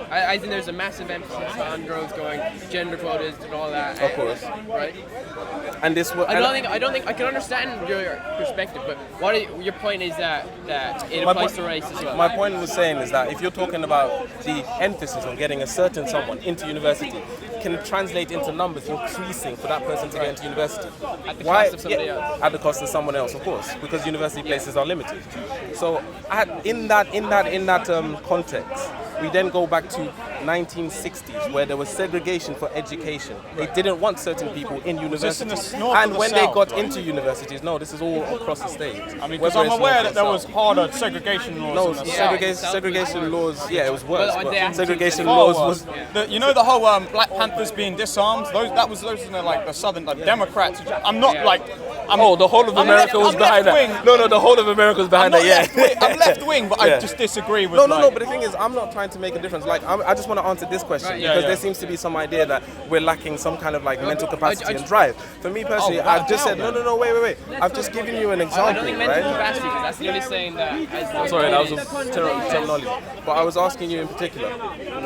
I think there's a massive emphasis on girls going gender quotas and all that. Of course. Right. And this will. I don't think I can understand your perspective, but your point is that it My applies point- to race as well. My point was saying is that if you're talking about the emphasis on getting a certain someone into university, can translate into numbers increasing for that person to get into university. At the cost of somebody else. At the cost of someone else, of course, because university places are limited. So in that context, we then go back to 1960s where there was segregation for education. They didn't want certain people in university. this in the north or And the when they south? got into universities, no, this is all across the state. I mean, because I'm aware that there was harder segregation laws. No, in the South. segregation laws, yeah, it was worse. Well, but they actually- segregation Far laws worse. was. You know the whole Black Panthers being disarmed. Those in the Southern Democrats. I'm not like. The whole of I'm America was I'm behind that. left-wing. No, the whole of America was behind I'm that. Yeah. I'm left wing, but Yeah. I just disagree with. No. But the thing is, I'm not trying to make a difference. Like, I just want to answer this question Right, because yeah. there seems to be some idea that we're lacking some kind of like mental capacity I and just- drive. For me personally, wow, I've just said no. Wait. I've just given you an I example, don't think mental right? capacity, because that's literally saying that. As Sorry, that was terminology. But I was asking you in particular,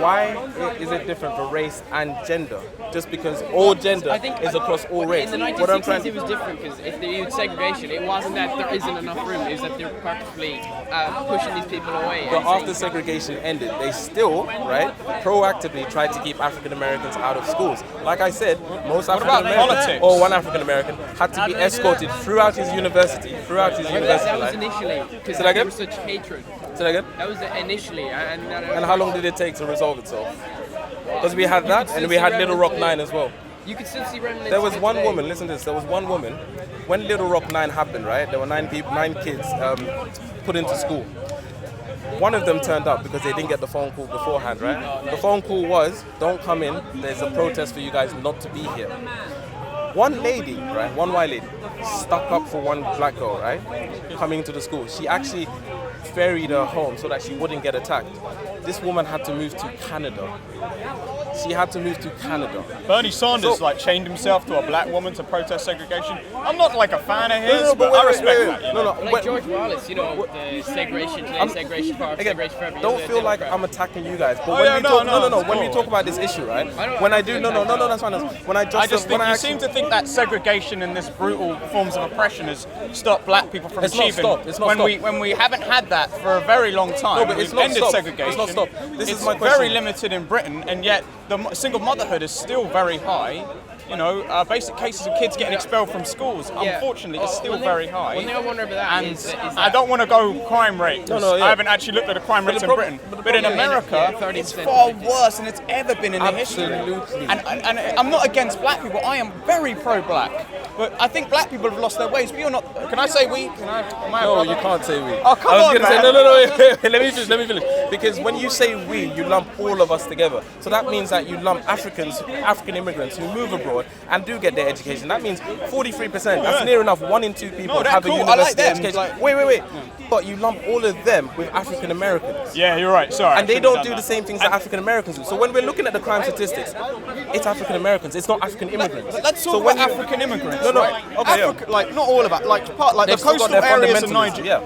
why is it different for race and gender? Just because all gender is across all race. In the What I'm 1960s, trying it was different because if they used segregation, it wasn't that there isn't enough room; it was that they're purposefully pushing these people away. But and after saying- segregation ended, they still, right, proactively tried to keep African Americans out of schools. Like I said, most African about Americans, politics? or one African American, had to be escorted throughout his university. that was Life. initially because Say that there again? was such hatred. Say that again? That was initially, And how long did it take to resolve itself? Because we had that, and we had Little Rock 9 as well. You could still see remnants. There was of it one today. woman, listen to this, there was one woman, when Little Rock 9 happened, right, there were 9 kids put into school. One of them turned up because they didn't get the phone call beforehand, right? The phone call was, don't come in, there's a protest for you guys not to be here. One lady, right, one white lady, stuck up for one black girl, right, coming to the school. She actually ferried her home so that she wouldn't get attacked. This woman had to move to Canada. She had to move to Canada. Bernie Sanders So- chained himself to a black woman to protest segregation. I'm not like a fan of his, but I respect that. You know? Like George Wallace, the segregation today, segregation for Again, segregation for everyone. don't feel like I'm attacking you guys, but Oh, when yeah, we no, talk, no, when we no. talk about this issue, right? don't- When I I don't do, feel no, that's fine. When I I just think when I you actually, seem to think that segregation and this brutal forms of oppression has stopped black people from It's not achieving. stopped. It's not when stopped. when we haven't had that for a very long time. No, but it's We've not ended stopped. segregation. It's not stopped. This It's is my very question. limited in Britain, and yet the single motherhood is still very high. basic cases of kids getting expelled from schools, unfortunately, is still very high. One thing I wonder about that and is that I don't want to go crime rate. No, I haven't actually looked at the crime rates in Britain. But in America, it's far worse than it's ever been in the history. And I'm not against black people. I am very pro-black. But I think black people have lost their ways. We are not. Can I say we? No, you can't say we. Oh, come on, I was going to say, man. no, wait. Let me finish. Because when you say we, you lump all of us together. So that means that you lump African immigrants who move abroad and do get their education. That means 43%. That's near enough. 1 in 2 people have a university education. Wait. But you lump all of them with African Americans. Yeah, you're right. Sorry. And they don't do the same things that African Americans do. So when we're looking at the crime statistics, it's African Americans. It's not African immigrants. Let's talk about African immigrants. No. Right? Okay, Africa, like not all of it. Like the coastal areas of Nigeria.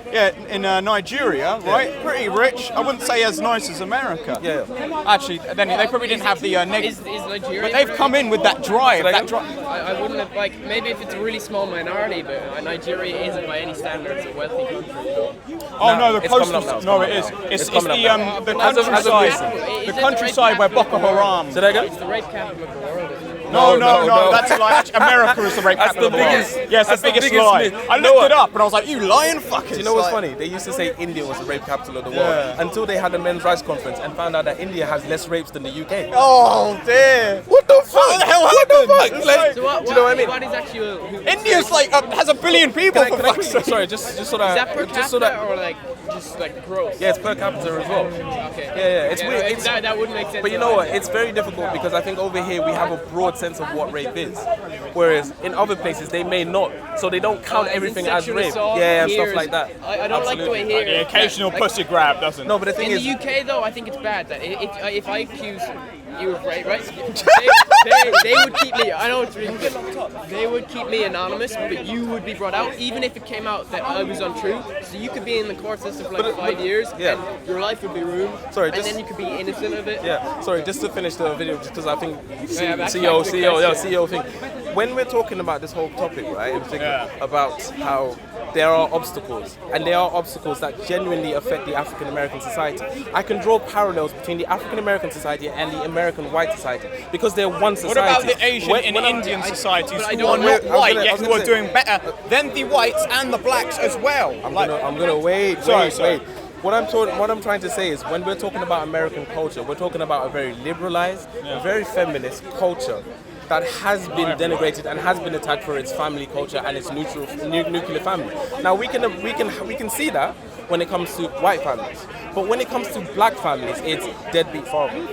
In Nigeria, right? Pretty rich. I wouldn't say as nice as America. Yeah. Actually, then they probably didn't have the negative. Is Nigeria? But they've come in with that drive. I wouldn't have maybe if it's a really small minority, but Nigeria isn't by any standards a wealthy country. Oh no, the coastal. No, it is. It's the countryside. The countryside where Boko Haram. Say that again? It's the rape capital of the world. No. That's like America is the rape capital of the world. Yes, that's the biggest lie. myth. I looked it up and I was like, you lying fuckers. Do you know what's funny? They used to say India was the rape capital of the world until they had a men's rights conference and found out that India has less rapes than the UK. Oh dear. What the fuck? What the hell What happened? the fuck? Like, So what, do you know what I mean? What is actually India's like has a billion people. For fuck's sake. Sorry, just so that. is that per just so capita that. or like gross? Yeah, it's per capita as well. Okay. Yeah, it's weird. It's, that wouldn't make sense. but you know what? It's very difficult because I think over here we have a broad sense of what rape is, whereas in other places they may not, so they don't count everything as rape. Yeah, and stuff like that. I don't like the way here. The occasional pussy grab doesn't. No, but the thing In is, the UK though, I think it's bad that if I accuse you of rape, right? They would keep me. I know it's really they would keep me anonymous, but you would be brought out even if it came out that I was untrue. So you could be in the court system for like 5 years, and your life would be ruined. Sorry, and then you could be innocent of it. yeah, sorry, just to finish the video, just because I think back CEO thing. When we're talking about this whole topic, right, in particular, about how there are obstacles, and there are obstacles that genuinely affect the African American society. I can draw parallels between the African American society and the American white society because they're one society. What about the Asian and Indian societies who are not white yet who are doing better than the whites and the blacks as well? I'm gonna wait. Sorry. What I'm trying to say is when we're talking about American culture, we're talking about a very liberalized, a very feminist culture that has been denigrated and has been attacked for its family culture and its nuclear family. Now we can see that when it comes to white families, but when it comes to black families, it's deadbeat father.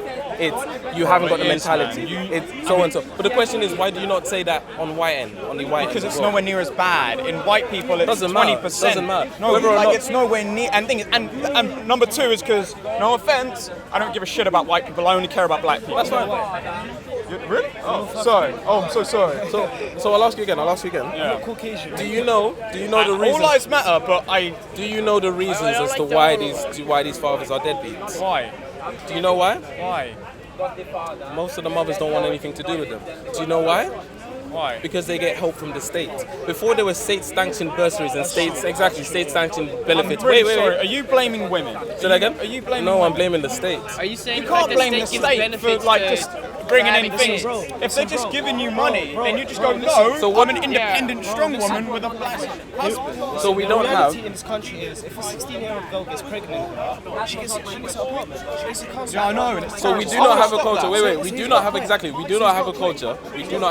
It's you haven't got the mentality. It's so and so. But the question is, why do you not say that on the white end? Because it's nowhere near as bad. In white people, it's 20%. Doesn't matter. No, it's nowhere near. And number two is because, no offense, I don't give a shit about white people. I only care about black people. That's fine. Really? Oh, sorry. Oh, I'm so sorry. So I'll ask you again. Yeah. Do you know the reasons? All lives matter, but Do you know the reasons as to why these fathers are deadbeats? Why? Do you know why? Why? Most of the mothers don't want anything to do with them. Do you know why? Why? Because they get help from the state. Before there were state-sanctioned bursaries and state-sanctioned benefits. Wait. Are you blaming women? Say that again? Are you blaming? No, women? I'm blaming the state. Are you saying You can't blame the gives state benefits for like to just bringing in kids? things. If they're just giving you money, then you just go, no, So what- I'm an independent, strong woman with a black husband. So we don't have. in this country is if a 16-year-old girl gets pregnant, she gets her apartment. She gets a council. Yeah, I know. And it's So we do not have a culture. Wait. We do not have a culture. We do not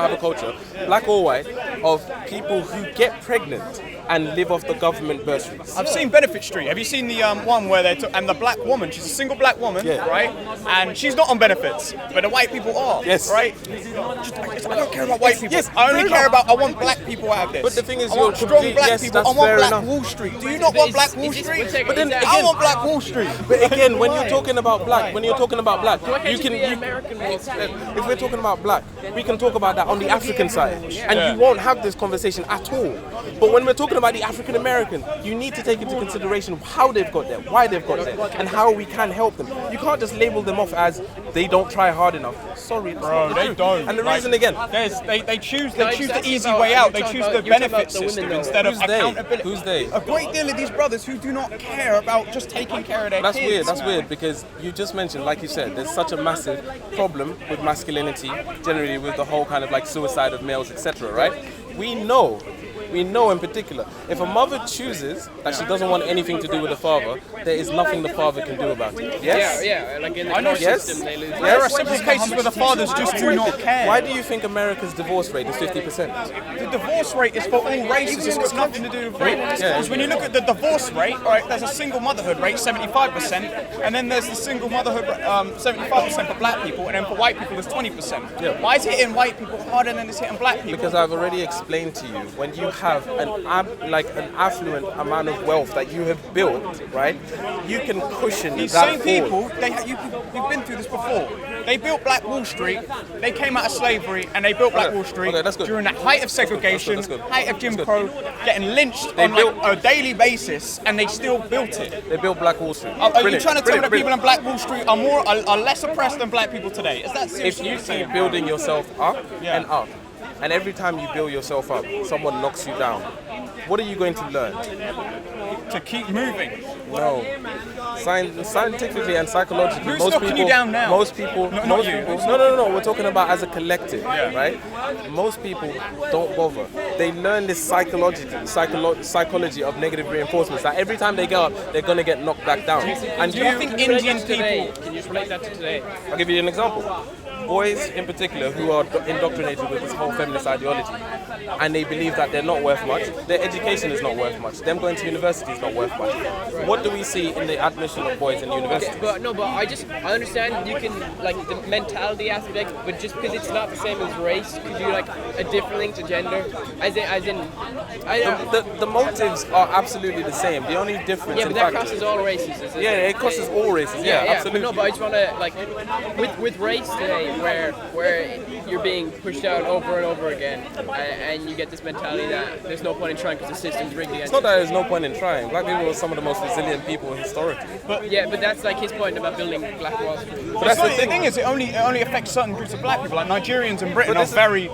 have a culture, black or white, of people who get pregnant and live off the government bursaries. I've seen Benefit Street. Have you seen the one where and the black woman? She's a single black woman, right? And she's not on benefits, but the white people are. Yes. Right. I don't care about white people. Yes, I only fair care enough. about. I want black people out of this. But the thing is, I you're want strong complete- black yes, people. I that's want fair Black enough. Wall Street. Do you not want Black Wall Is this- Street? But then I again- want Black Wall Street. But again, when you're talking about black, you Why can. be an American Wall Street? If we're talking about black, we can talk about that on the African side, and you won't have this conversation at all. But when we're talking about the African American, you need to take into consideration how they've got there, why they've got there, and how we can help them. You can't just label them off as they don't try hard enough. Sorry. sorry, that's Bro, not the they truth. don't. And the Like, reason again, They choose No, the that's easy about- way out. They you're choose talking the about benefit the women, system though. instead of Who's they? accountability. Who's they? A great deal of these brothers who do not care about just taking care of their that's kids. weird. That's man. weird because you just mentioned, like you said, there's such a massive problem with masculinity, generally with the whole kind of like suicide of males, etc. Right? We know in particular, if a mother chooses that she doesn't want anything to do with the father, there is nothing the father can do about it. Yes? Yeah, like in the I know, court yes. system, they lose. There are simple cases where the fathers just do not care. Why do you think America's divorce rate is 50%? The divorce rate is for all races. It's got nothing to do with race. Yeah. Because when you look at the divorce rate, all right, there's a single motherhood rate, 75%, and then there's the single motherhood, 75% for black people, and then for white people, there's 20%. Yeah. Why is it hitting white people harder than it's hitting black people? Because I've already explained to you, when you have an affluent amount of wealth that you have built, right, you can cushion These that same fall. people, you've been through this before. They built Black Wall Street, they came out of slavery, and they built Black Okay. Wall Street Okay, that's good. during the height of segregation, That's good. height of Jim That's Crow, getting lynched on built- like a daily basis, and they still built it. They built Black Wall Street. Are you Brilliant, trying to tell me that brilliant, people in Black Wall Street are less oppressed than black people today? Is that If seriously you what you're keep saying? building yourself up Yeah. and up, and every time you build yourself up, someone knocks you down, what are you going to learn? To keep moving. No. Scientifically and psychologically, Who's most knocking people, you down now? most people, Not most you. people. No. We're talking about as a collective, right? Most people don't bother. They learn this psychology of negative reinforcements. That every time they go up, they're gonna get knocked back down. And Do you think Indian today? people? Can you just relate that to today? I'll give you an example. Boys in particular who are indoctrinated with this whole feminist ideology and they believe that they're not worth much, their education is not worth much, them going to university is not worth much. What do we see in the admission of boys in university? But I understand you can like the mentality aspect, but just because it's not the same as race, could you like a different link to gender? The motives are absolutely the same. The only difference Yeah, in but that fact, crosses all races. Is it? yeah, it crosses all races. Yeah, absolutely. But no, but I just want to like with race today, where you're being pushed out over and over again, and you get this mentality that there's no point in trying because the system's rigged against It's not that there's no point in trying. Black people are some of the most resilient people historically. Yeah, but that's like his point about building Black Wall Street. But that's The thing is, it only affects certain groups of black people. Like Nigerians in Britain But are this is- very,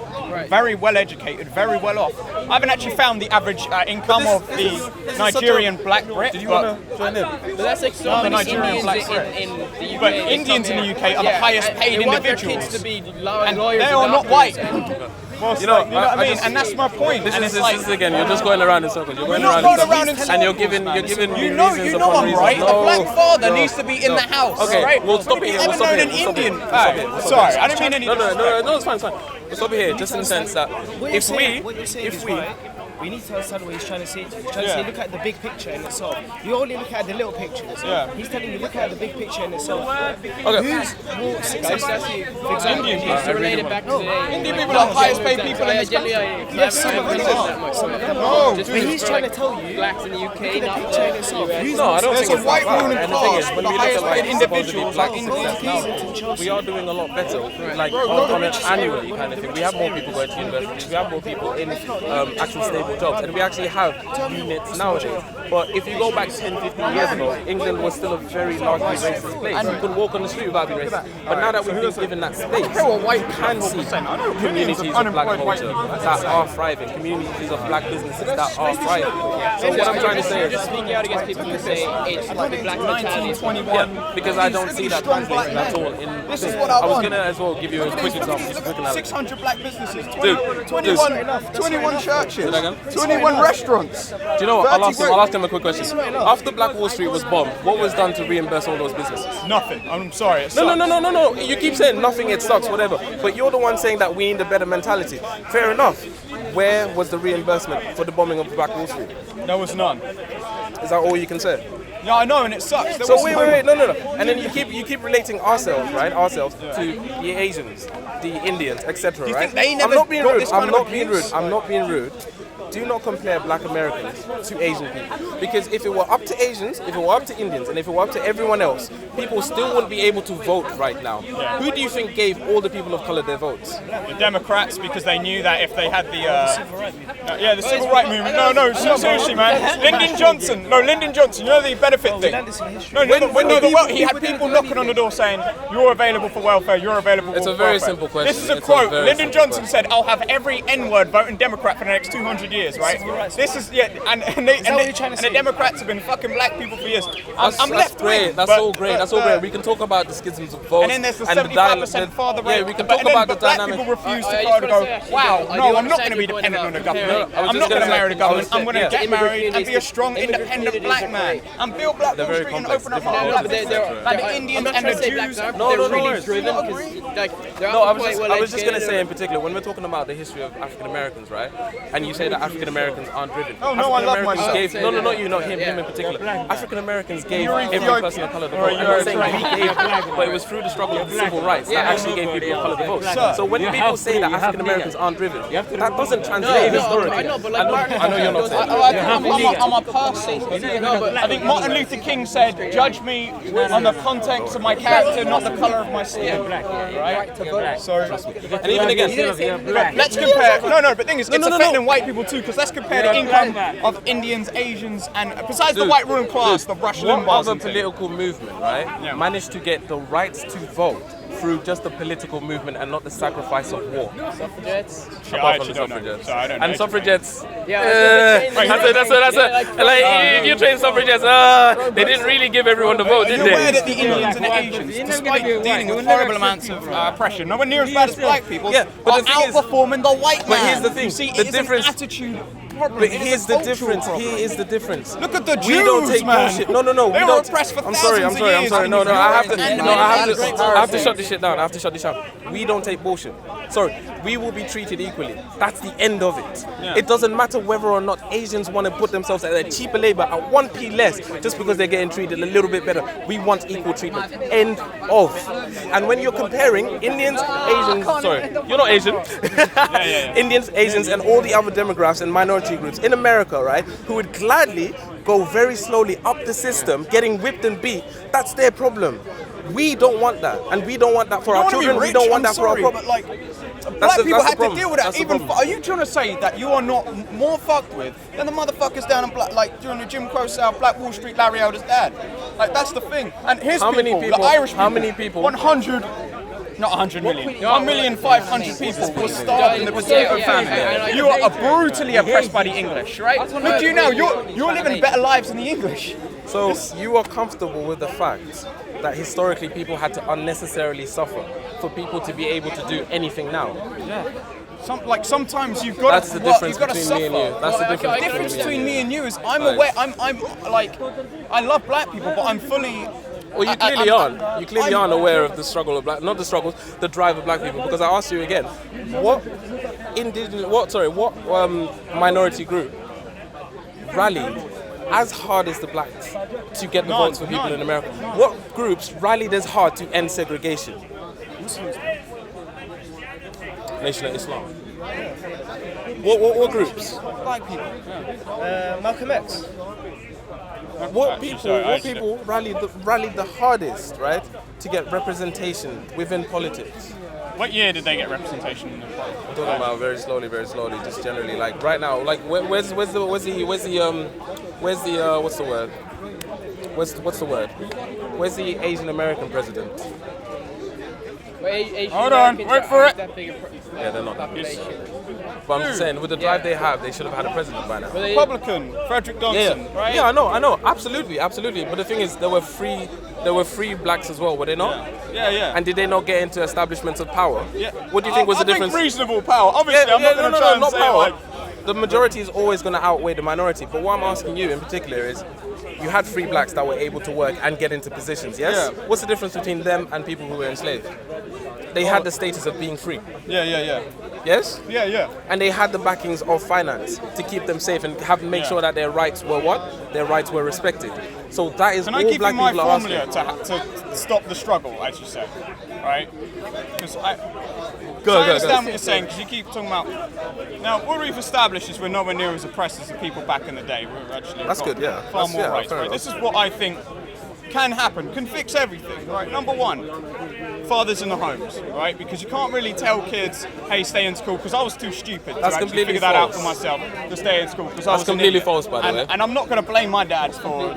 very well educated, very well off. I haven't actually found the average income of this the is such Nigerian black Brit. Did you but- want to join in? But that's like so No, the many Nigerian Indians black in the UK. But Indians in the UK are the highest paid they want their individuals. kids to be and lawyers they and are not doctors white. and- Well, You know, you know what I mean? just- And that's my point. This and is it's like, again. You're just going around in circles. You're going We're not around going around in and you're circles, giving man. me You know reasons I'm upon reasons. right. No, A black father no, needs to be in no. the house, Okay, right? we'll stop Have it you here. ever We'll stop known it an here. We'll stop it Indian? here. We'll stop it here. We'll stop it Sorry, here. I didn't mean any No, disrespect. it's fine. We'll stop it here, just in the sense that What you're saying, what you're saying is right. We need to understand what he's trying to say to you. He's trying to say, look at the big picture in itself. You only look at the little picture in itself. Yeah. He's telling you, look at the big picture in itself. Okay. Who's more successful? For example, to relate it back to today. Indian people are the highest paid people in this country. Yes, some of them are. Some of them are. But he's trying to tell you, Blacks in the UK, look at not the picture in itself. Who's No, I don't There's think a it's white that bad. ruling And the thing is, class, when the we look at highest like paid supposedly individuals, black like success now, we are doing a lot better. Like on an annually kind of thing. We have more people going to university. We have more people in actual stable jobs, and we actually have units nowadays. But if you go back 10, 15 years ago, England was still a very largely racist place. You could walk on the street without being racist. But now that we've been given that space, you can see communities of black culture that are thriving, communities of black businesses that are thriving. So what I'm trying to say You're is, just speaking out against people who say it's the black mentality. is- yeah, because I don't see that translating at all in This things. is what I was want. gonna as well give you a quick example, just a quick analogy. 600 black businesses, Dude, 21 churches, Say that again? 21 restaurants. Do you know what? I'll ask 30 him a quick question. After Black Wall Street was bombed, what was done to reimburse all those businesses? Nothing. I'm sorry. It No. You keep saying nothing, it sucks, whatever. But you're the one saying that we need a better mentality. Fair enough. Where was the reimbursement for the bombing of Black Wall Street? There was none. Is that all you can say? Yeah, I know, and it sucks. There So was wait, no. And then you keep relating ourselves, right? Ourselves to the Asians, the Indians, etc. you Right? think they I'm never not being got rude. this kind I'm of not being abuse? rude. I'm not being rude. do not compare black Americans to Asian people. Because if it were up to Asians, if it were up to Indians, and if it were up to everyone else, people still wouldn't be able to vote right now. Yeah. Who do you think gave all the people of color their votes? The Democrats, because they knew that if they had the the civil rights movement. No, seriously, man. Lyndon Johnson. You know the benefit thing. He had people knocking on the door saying, "You're available for welfare. You're available for welfare." It's a very simple question. This is a quote. Lyndon Johnson said, "I'll have every N-word voting Democrat for the next 200 years." Right? This is and the Democrats have been fucking black people for years. I'm left great. That's all great. That's all great. We can talk about the schisms of votes. And then there's the 75% father rate. Yeah, we can talk about the black dynamic. people refuse to go, wow, no, I'm not going to be dependent on the government. I'm not going to marry the government. I'm going to get married and be a strong, independent black man. And build Black Wall Street and open up our black business. Like the Indians and the Jews. No, I was just going to say in particular, when we're talking about the history of African Americans, right? And you say that African Americans aren't driven. Oh, no, I love myself. No, not you, not him in particular. African Americans gave every person of color the vote. I'm not saying we gave, but it was through the struggle of civil rights that actually gave people of color the vote. So when people say that African Americans aren't driven, that doesn't translate historically. I know, but like I know you're not saying that. I'm a person. I think Martin Luther King said, "Judge me on the context of my character, not the color of my skin." Right? So, And even again, let's compare. But the thing is, it's affecting white people too, because let's compare the income of Indians, Asians, and besides the white ruling class, the Rush what Limbaughs. other political movement, right, managed to get the rights to vote through just the political movement and not the sacrifice of war? suffragettes. Apart from the suffragettes. And suffragettes. That's like if you train suffragettes, they didn't really give everyone the vote, did You're aware they? that the Indians and the Asians, despite dealing with horrible amounts of oppression, nowhere near as bad as black people, Yeah, but are the thing is- outperforming the white man. But here's the thing, You see, the it is difference- an attitude problem. But It is here's a the cultural difference. problem. Here is the difference. Look at the We don't Jews, take man. bullshit. No, we They were don't. oppressed for I'm sorry. thousands of years. No, I have to. And No, I have to. great I have to shut this shit down. I have to shut this down. We don't take bullshit. Sorry, we will be treated equally. That's the end of it. It doesn't matter whether or not Asians want to put themselves at a cheaper labor at 1p less just because they're getting treated a little bit better. We want equal treatment. End of. And when you're comparing Indians, Asians, sorry, you're not Asian. Indians, Asians, and all the other demographics and minority groups in America, right, who would gladly go very slowly up the system, getting whipped and beat. That's their problem. We don't want that, and we don't want that for our children. We don't want that for our problem. But like, black people had to deal with that. That's the Even problem. are you trying to say that you are not more fucked with than the motherfuckers down in black, like during the Jim Crow South, Black Wall Street, Larry Elder's dad? Like that's the thing. And here's How many the people- Irish how people, many people- 100. Not 100 million. 1,500,000 people were starved in the potato famine. You are brutally oppressed by the English, right? Look at you now. You're living better lives than the English. So you are comfortable with the fact that historically people had to unnecessarily suffer for people to be able to do anything now? Sometimes you've got That's to the work, difference you've got to between me and you. suffer. That's the The difference difference between me and you is I'm Right. aware. I'm like I love black people, but I'm fully. Well, you clearly aren't. You clearly aren't aware of the struggle of black, not the struggles, the drive of black people. Because I asked you again, what minority group rallied as hard as the blacks to get the votes for people in America? What groups rallied as hard to end segregation? Nation of Islam. What groups? Black people. Malcolm X. What people rallied the hardest, right, to get representation within politics? What year did they get representation in the I'm talking about very slowly, just generally. Like right now, like what's the word? Where's the Asian American president? Hold on, wait for it. Yeah, they're not. But I'm just saying, with the drive they have, they should have had a president by now. Republican, Frederick Johnson, right? Yeah, I know, absolutely. But the thing is, there were free blacks as well, were they not? Yeah. And did they not get into establishments of power? Yeah. What do you think was the I think difference? reasonable power. Obviously, I'm not going to try and say power. like. The majority is always going to outweigh the minority. But what I'm asking you in particular is, you had free blacks that were able to work and get into positions, yes? Yeah. What's the difference between them and people who were enslaved? They had the status of being free. Yeah. Yes? Yeah. And they had the backings of finance to keep them safe and make sure that their rights were what? Their rights were respected. So that is Can all I give black you my people are formula asking. to stop the struggle, as you said, right? Because I Go. understand what you're saying, because you keep talking about... Now, what we've established is we're nowhere near as oppressed as the people back in the day. We're actually That's got good, yeah. far That's- more yeah, rights. fair Right? enough. This is what I think can happen, can fix everything, right? Number one, fathers in the homes, right? Because you can't really tell kids, hey, stay in school, because I was too stupid to That's actually completely figure that out false. for myself, to stay in school. Because I That's was an completely idiot. false, by the way. And I'm not going to blame my dad for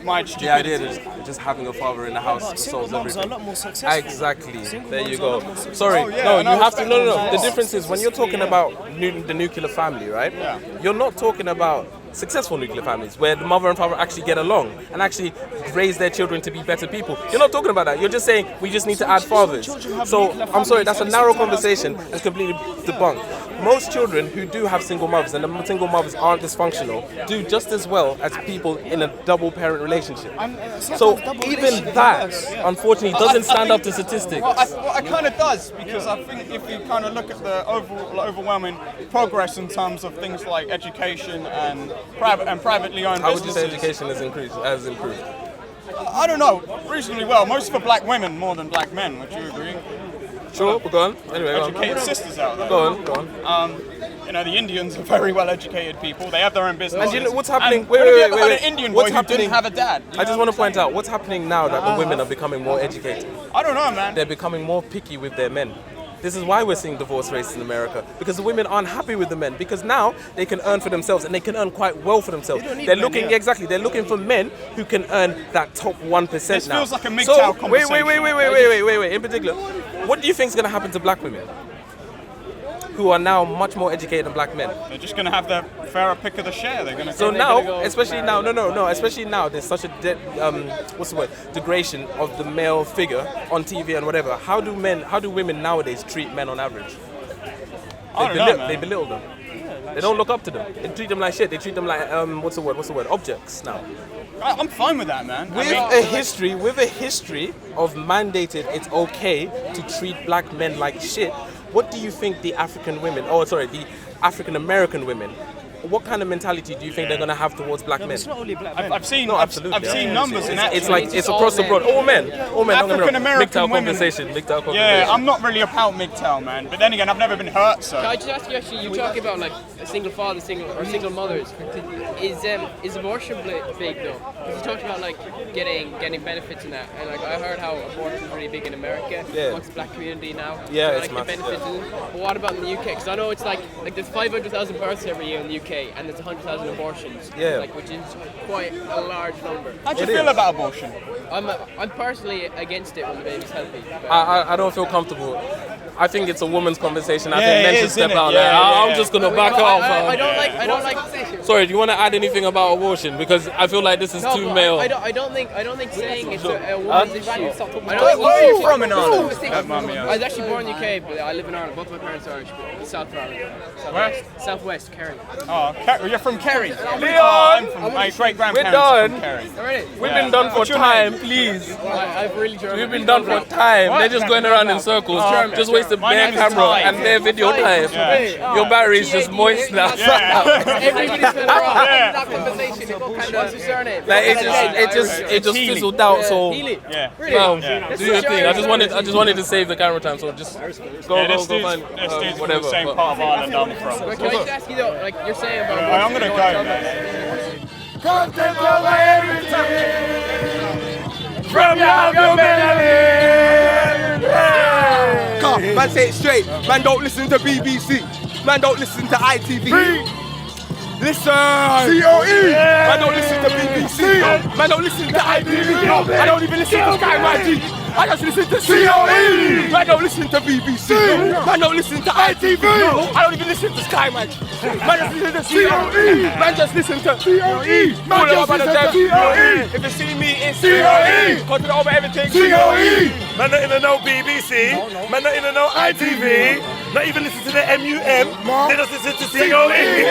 my The stupidity. idea is just having a father in the house Single solves moms are a everything. lot more successful. Exactly. Single There moms you are a go. lot more successful. Sorry, Oh, yeah, no, and you I have to. respect No. that. The difference is when you're talking about the nuclear family, right? Yeah. You're not talking about successful nuclear families where the mother and father actually get along and actually raise their children to be better people. You're not talking about that. You're just saying we just need to add fathers. So I'm sorry, that's a narrow conversation. It's completely debunked. Most children who do have single mothers and the single mothers aren't dysfunctional do just as well as people in a double parent relationship. So even that, unfortunately, doesn't stand up to statistics. Well, it kind of does, because I think if you kind of look at the overwhelming progress in terms of things like education and privately owned How would you say businesses, education has improved? I don't know, reasonably well. Most for black women more than black men. Would you agree? Sure, but go on. Anyway, go Educated on. sisters out there. Go on. You know, the Indians are very well educated people. They have their own business. And you know what's happening? And Wait, have you wait, ever wait, had wait. an Indian What's boy happening? who didn't have a dad? I just want to point out what's happening now that the women are becoming more educated. I don't know, man. They're becoming more picky with their men. This is why we're seeing divorce rates in America, because the women aren't happy with the men, because now they can earn for themselves and they can earn quite well for themselves. They're looking they're looking for men who can earn that top 1% This now. feels like a MGTOW So conversation. wait. In particular, what do you think is going to happen to black women who are now much more educated than black men? They're just going to have their fairer pick of the share. They're going to. So now, especially now, especially now, there's such a degradation of the male figure on TV and whatever. How do women nowadays treat men on average? They belittle them. They don't look up to them. They treat them like shit. They treat them like what's the word? Objects now. I'm fine with that, man. With a history of mandated, it's okay to treat black men like shit. What do you think the African American women, what kind of mentality do you think they're going to have towards black men? It's not only black men. I've seen absolutely. numbers in that. It's across the board. All men. African American women. MGTOW Yeah, I'm not really about MGTOW, man. But then again, I've never been hurt, so. Can I just ask you, actually, you're talking about like a single father, single mothers. Is abortion big though? Because you talked about like getting benefits in that, and like I heard how abortion is really big in America amongst the black community now. Yeah, so, it's the massive. benefits in it. But what about in the UK? Because I know it's like there's 500,000 births every year in the UK, and there's 100,000 abortions. Yeah. Like, which is quite a large number. How do you feel about abortion? I'm personally against it when the baby's healthy. But I don't feel comfortable. I think it's a woman's conversation. I Yeah, think men it should is, step innit? out Yeah, there. yeah, I'm yeah. just gonna back I off. don't like. Sorry, do you want to add anything about abortion? Because I feel like this is No, too but male. I don't think saying it's a woman's issue. Where are you from in Ireland? I was actually born in the UK, but I live in Ireland. Both my parents are Irish, but South of Ireland. Southwest, Kerry. Oh, you're from Kerry. Leon! I'm from my great We're grandparents done. from Kerry. Already? We've been done for What's your time, name? please. I've really German. We've been done for time. They're just going around in circles. okay. Just wasting My their name is camera Ty. and their video time. Yeah. Your battery's just moist now. Everybody's been wrong. Yeah. That conversation, it got kind of, what's your surname? Like it just Healy. fizzled out. So Healy. Yeah. do your thing. I just wanted to save the camera time. So just go This find dude's from whatever. the same But- part of Ireland I'm from. But can I just ask you though, like you're saying about I'm gonna abortion, go, man. Content over everything. From your belly. Man, say it straight. Man, don't listen to BBC. Man, don't listen to ITV. Listen. COE. Man, don't listen to BBC. Man, don't listen to ITV. I don't even listen to Sky YG. I just listen to COE. Man, don't listen to BBC. Man, don't listen to ITV. I don't even listen to Sky Man. Man, just listen to COE. Man, just listen to COE. Man, just listen to COE. If you see me, it's COE. Content over everything. COE. Man, not in no BBC. Man, not in no ITV. Not even listen to the MUM. They just listen to COE.